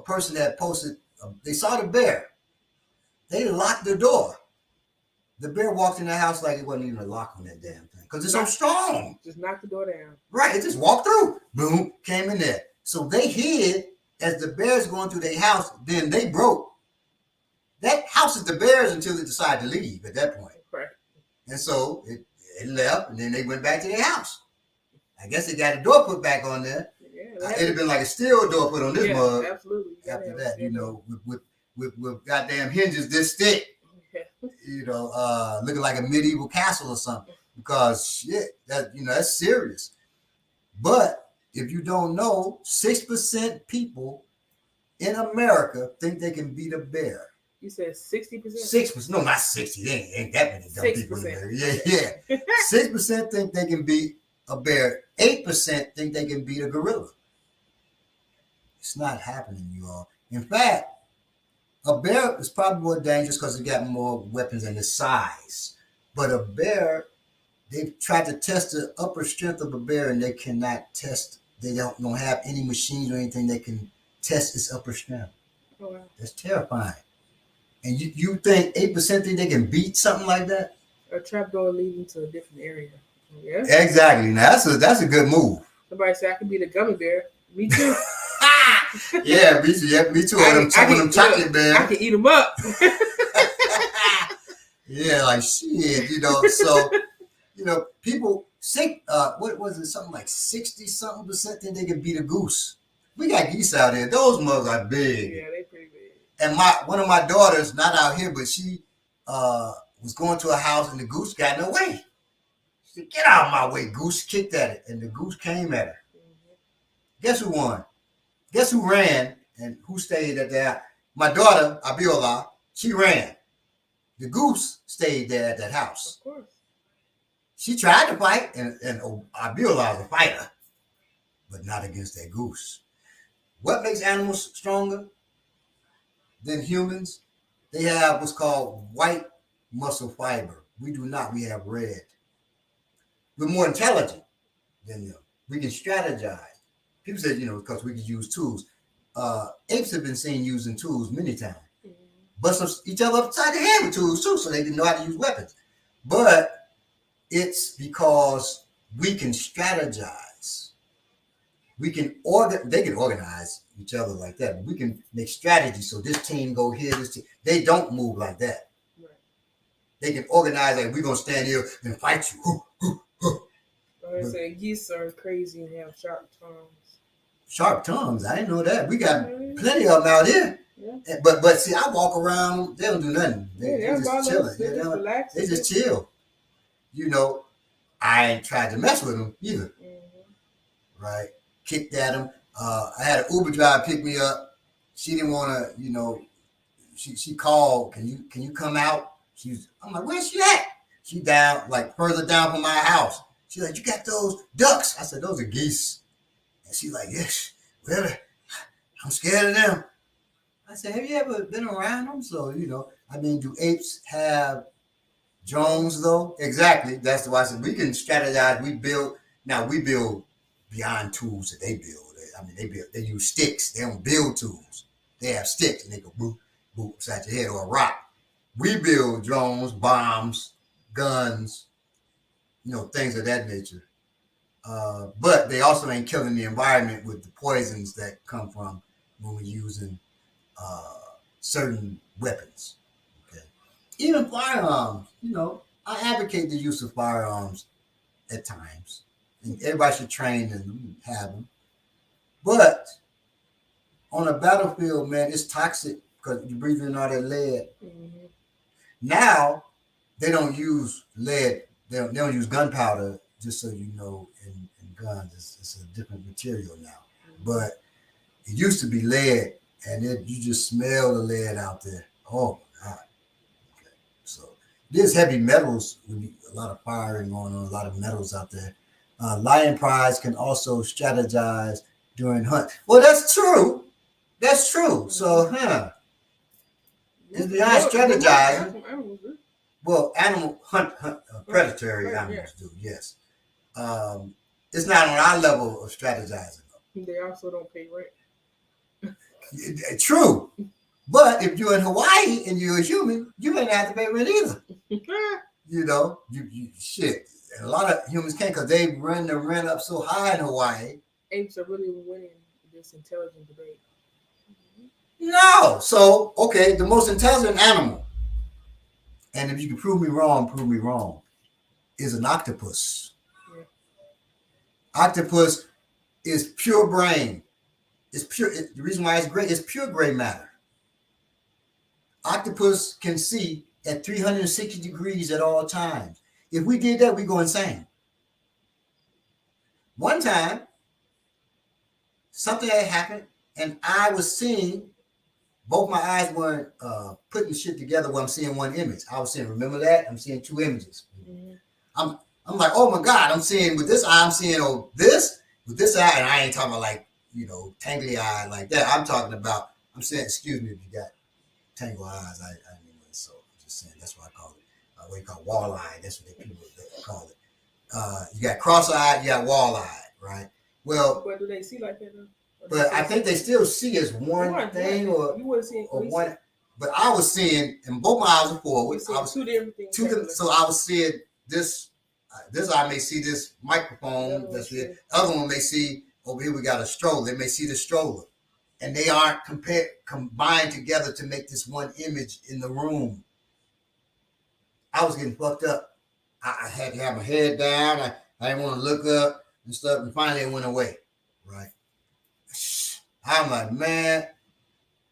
person that posted, they saw the bear. They locked the door. The bear walked in the house like it wasn't even a lock on that damn thing. Because it's so strong. Just knocked the door down. Right, it just walked through. Boom, came in there. So they hid as the bear's going through their house, then they broke. That house is the bear's until they decide to leave at that point. Right. And so it left, and then they went back to their house. I guess they got a door put back on there. Yeah, it'd have been like a steel door put on this mug. Absolutely. After that, you know, with goddamn hinges this thick. You know, looking like a medieval castle or something. Because shit, that's serious. But if you don't know, 6% people in America think they can beat a bear. You said 60%? 6%. No, not 60. There ain't that many dumb people in there. Yeah. 6% think they can beat a bear. 8% think they can beat a gorilla. It's not happening, you all. In fact, a bear is probably more dangerous because it got more weapons and its size. But a bear They've tried to test the upper strength of a bear, and they cannot test. They don't have any machines or anything that can test its upper strength. Oh, wow. That's terrifying. And you think 8% think they can beat something like that? A trapdoor leading to a different area. Yeah. Exactly. Now that's a good move. Somebody said I could be the gummy bear. Me too. Yeah, me too. Yeah, me too. Some of them chocolate bears. I can eat them up. Yeah, like shit, So, people think what was it? Something like 60-something% think they can beat a goose. We got geese out here. Those mugs are big. Yeah, they pretty big. And one of my daughters, not out here, but she was going to a house and the goose got in her way. She said, "Get out of my way, goose!" Kicked at it, and the goose came at her. Mm-hmm. Guess who won? Guess who ran and who stayed at that? My daughter, Abiola, she ran. The goose stayed there at that house. Of course. She tried to fight, and Abiola is a fighter, but not against that goose. What makes animals stronger than humans? They have what's called white muscle fiber. We do not. We have red. We're more intelligent than them. We can strategize. People say, because we can use tools. Apes have been seen using tools many times. Mm-hmm. Bust each other upside the head with tools too, so they can know how to use weapons. But it's because we can strategize. They can organize each other like that. But we can make strategies. So this team go here, this team. They don't move like that. Right. They can organize like we're gonna stand here and fight you. I say geese are crazy and have sharp tongues. Sharp tongues? I didn't know that. We got plenty of them out here. Yeah. But see, I walk around. They don't do nothing. They're just chilling. They just relax. They just chill. I ain't tried to mess with them either. Mm-hmm. Right? Kicked at them. I had an Uber driver pick me up. She didn't want to. She called. Can you come out? I'm like, where's she at? She down like further down from my house. She's like, you got those ducks? I said, those are geese. And she's like, yes, well, I'm scared of them. I said, have you ever been around them? So, do apes have drones though? Exactly. That's why I said we can strategize. We build beyond tools that they build. They use sticks. They don't build tools. They have sticks and they go boop, boop upside your head or a rock. We build drones, bombs, guns, things of that nature. But they also ain't killing the environment with the poisons that come from when we're using certain weapons. Okay. Even firearms, I advocate the use of firearms at times. And everybody should train and have them. But on a battlefield, man, it's toxic because you're breathing all that lead. Mm-hmm. Now, they don't use lead. They don't use gunpowder, just so you know, in guns. It's a different material now. Mm-hmm. But it used to be lead, and you just smell the lead out there. Oh, my God. Okay. So there's heavy metals, a lot of firing going on, a lot of metals out there. Lion prides can also strategize during hunt. Well, that's true. That's true. So, it's behind strategizing. Well, animal hunt predatory animals do, yes. It's not on our level of strategizing. They also don't pay rent. True. But if you're in Hawaii and you're a human, you may not have to pay rent either. Shit. A lot of humans can't because they run the rent up so high in Hawaii. Apes are really winning this intelligent debate. No. So, okay, the most intelligent animal, and if you can prove me wrong, is an octopus. Yeah. Octopus is pure brain. It's pure. The reason why it's great is pure gray matter. Octopus can see at 360 degrees at all times. If we did that, we go insane. One time, something had happened, and I was seeing, both my eyes weren't putting shit together where I'm seeing one image. I was seeing, remember that? I'm seeing two images. Mm-hmm. I'm like, oh my God, I'm seeing with this eye, I'm seeing this with this eye, and I ain't talking about like, tangly eye like that. I'm talking about, I'm saying, excuse me if you got tangle eyes. I mean, so I'm just saying, that's what I call it. What you call walleye, that's what people call it. You got cross-eyed, you got wall-eyed, right? Well, but do they see like that? But I think they still see as one thing, or you would see or one. But I was seeing, and both my eyes were forward. I was two different things. So I was seeing this. This eye may see this microphone. That's it. The other one may see over here. We got a stroller. They may see the stroller, and they aren't combined together to make this one image in the room. I was getting fucked up. I had to have my head down. I didn't want to look up and stuff. And finally, it went away. Right. I'm like, man.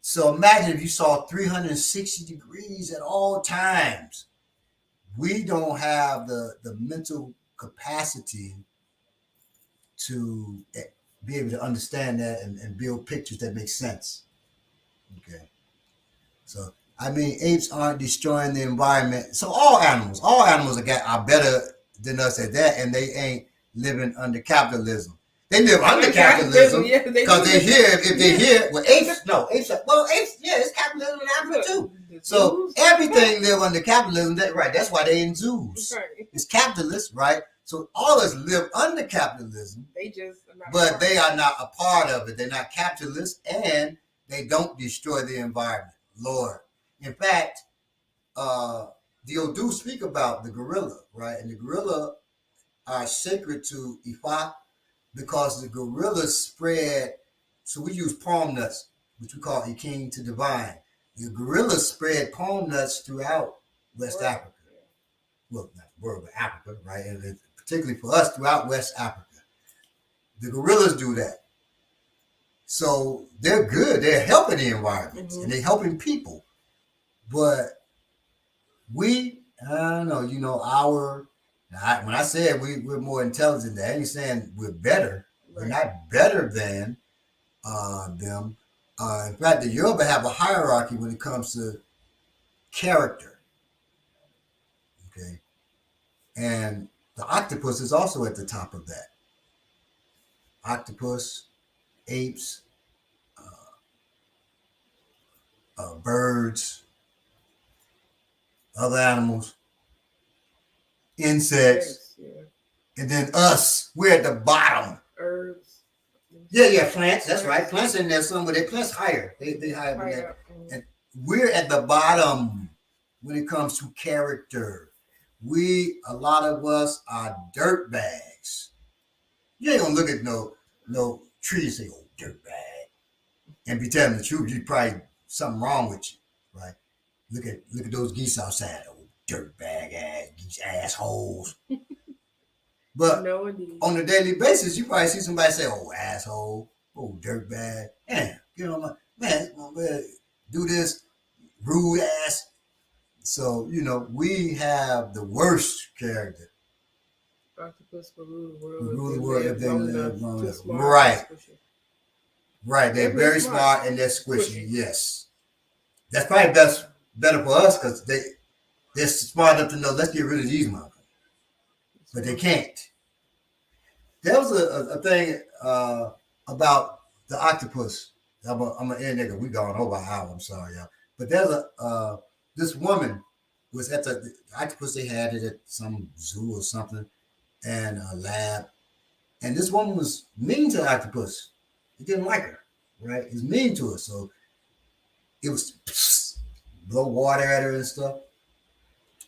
So imagine if you saw 360 degrees at all times. We don't have the mental capacity to be able to understand that and build pictures that make sense. Okay. So, I mean, apes aren't destroying the environment. So all animals are better than us at that, and they ain't living under capitalism. They live under capitalism because they hear, if they hear, well, apes, it's capitalism in Africa too. So everything live under capitalism. That's why they in zoos. It's capitalist, right? So all of us live under capitalism, but they are not a part of it. They're not capitalists, and they don't destroy the environment. Lord. In fact, the Odu speak about the gorilla, right? And the gorilla are sacred to Ifa, because the gorillas spread, so we use palm nuts, which we call Iking to divine. The gorillas spread palm nuts throughout West Africa. Well, not the world, but Africa, right? And particularly for us, throughout West Africa. The gorillas do that. So they're good. They're helping the environment, and they're helping people. But we, I don't know, when I said we're more intelligent, I ain't saying we're better. We're not better than them. In fact, the Yoruba have a hierarchy when it comes to character. Okay. And the octopus is also at the top of that. Octopus, apes, birds, other animals, insects, and then us, we're at the bottom. Herbs. Yeah, plants. That's right. Plants in there somewhere. They plants higher. They higher than that. And we're at the bottom when it comes to character. A lot of us are dirt bags. You ain't gonna look at no tree and say, "Oh, dirt bag," and be telling the truth. You probably something wrong with you, right? Look at those geese outside. Oh, dirt bag ass geese assholes. But on a daily basis, you probably see somebody say, "Oh, asshole, oh, dirt bag, man, get on man, do this, rude ass." So we have the worst character. Octopus will rule the world if they live long enough. Right. They're very smart and they're squishy. Yes, that's probably better for us because they're smart enough to know, let's get rid of these motherfuckers. But they can't. There was a thing about the octopus. I'm an end nigga. We gone over an hour. I'm sorry, y'all. But there's this woman was at the octopus. They had it at some zoo or something, and a lab. And this woman was mean to the octopus. It didn't like her, right? It was mean to her. So it was blow water at her and stuff.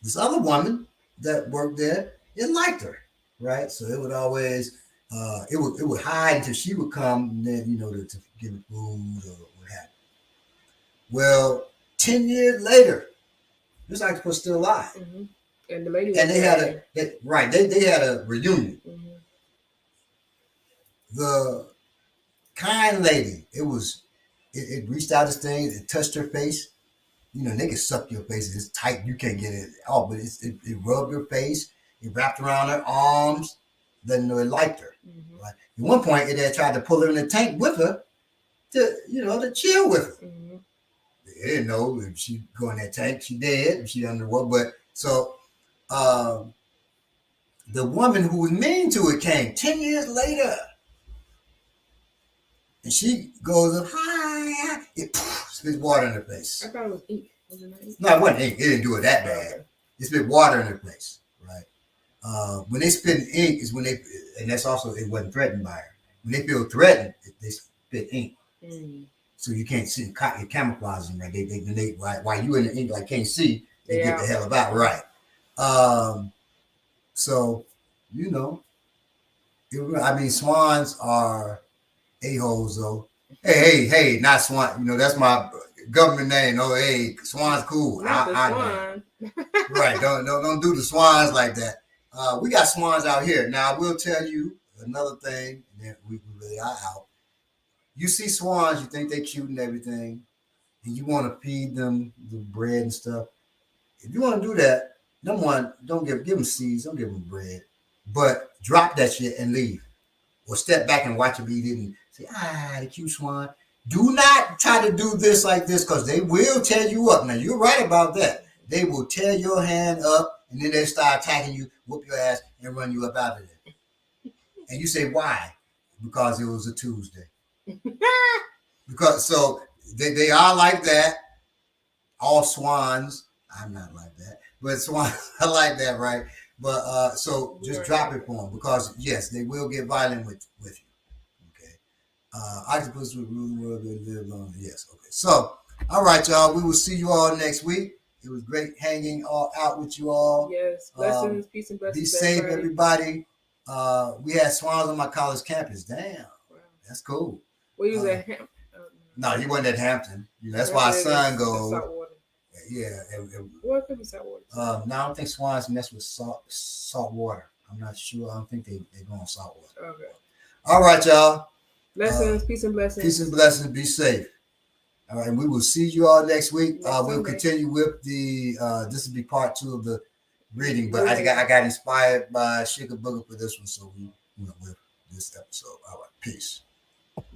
This other woman that worked there, it liked her, right? So it would always, it would hide until she would come, and then, to give it food or what have you. Well, 10 years later, this octopus still alive. Mm-hmm. And the lady they had a reunion. Mm-hmm. The kind lady, it reached out this thing, it touched her face. They can suck your face. It's tight. You can't get it off, but it rubbed her face. It wrapped around her arms. Then it liked her. Mm-hmm. Right? At one point, it had tried to pull her in the tank with her to chill with her. Mm-hmm. They didn't know if she go in that tank, she dead. If she underwater, but so the woman who was mean to it came 10 years later. And she goes up, hi, it spits water in her face. I thought it was ink. Was it not ink? No, it wasn't ink. It didn't do it that bad. Okay. It spit water in her face, right? When they spit ink is when they, and that's also it wasn't threatened by her. When they feel threatened, they spit ink. Mm. So you can't see it camouflaging, right? They while you in the ink like can't see, they get the hell about right. So you know, I mean, swans are a-holes though. Hey, not swan. You know, that's my government name. Oh, hey, swan's cool. I know. Right. Don't do the swans like that. We got swans out here. Now I will tell you another thing, and then we really are out. You see swans, you think they're cute and everything, and you want to feed them the bread and stuff. If you want to do that, number one, don't give them seeds, don't give them bread, but drop that shit and leave, or step back and watch them eat it and say, the cute swan. Do not try to do this like this because they will tear you up. Now you're right about that. They will tear your hand up and then they start attacking you, whoop your ass, and run you up out of there. And you say, why? Because it was a Tuesday. Because so they are like that. All swans. I'm not like that, but swans are like that, right? But so just drop it for them because yes, they will get violent with you. Okay. Octopus would rule the world and live on. Yes. Okay. So all right, y'all. We will see you all next week. It was great hanging all out with you all. Yes. Blessings, peace and blessings. Be safe, everybody. We had swans on my college campus. Damn. Wow. That's cool. We was at Hampton. No, he wasn't at Hampton. That's why our son goes. Yeah. What could be salt water? No, I don't think swans mess with salt water. I'm not sure. I don't think they go on salt water. Okay. All right, y'all. Blessings, peace and blessings. Peace and blessings. Be safe. All right, and we will see you all next week. We'll continue with the. This will be part 2 of the reading, but I got inspired by Sugar Booger for this one, so we went with this episode. All right, peace.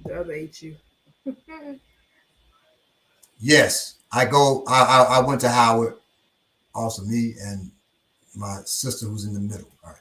The other ate you. Yes, I went to Howard. Also, me and my sister who's in the middle. All right.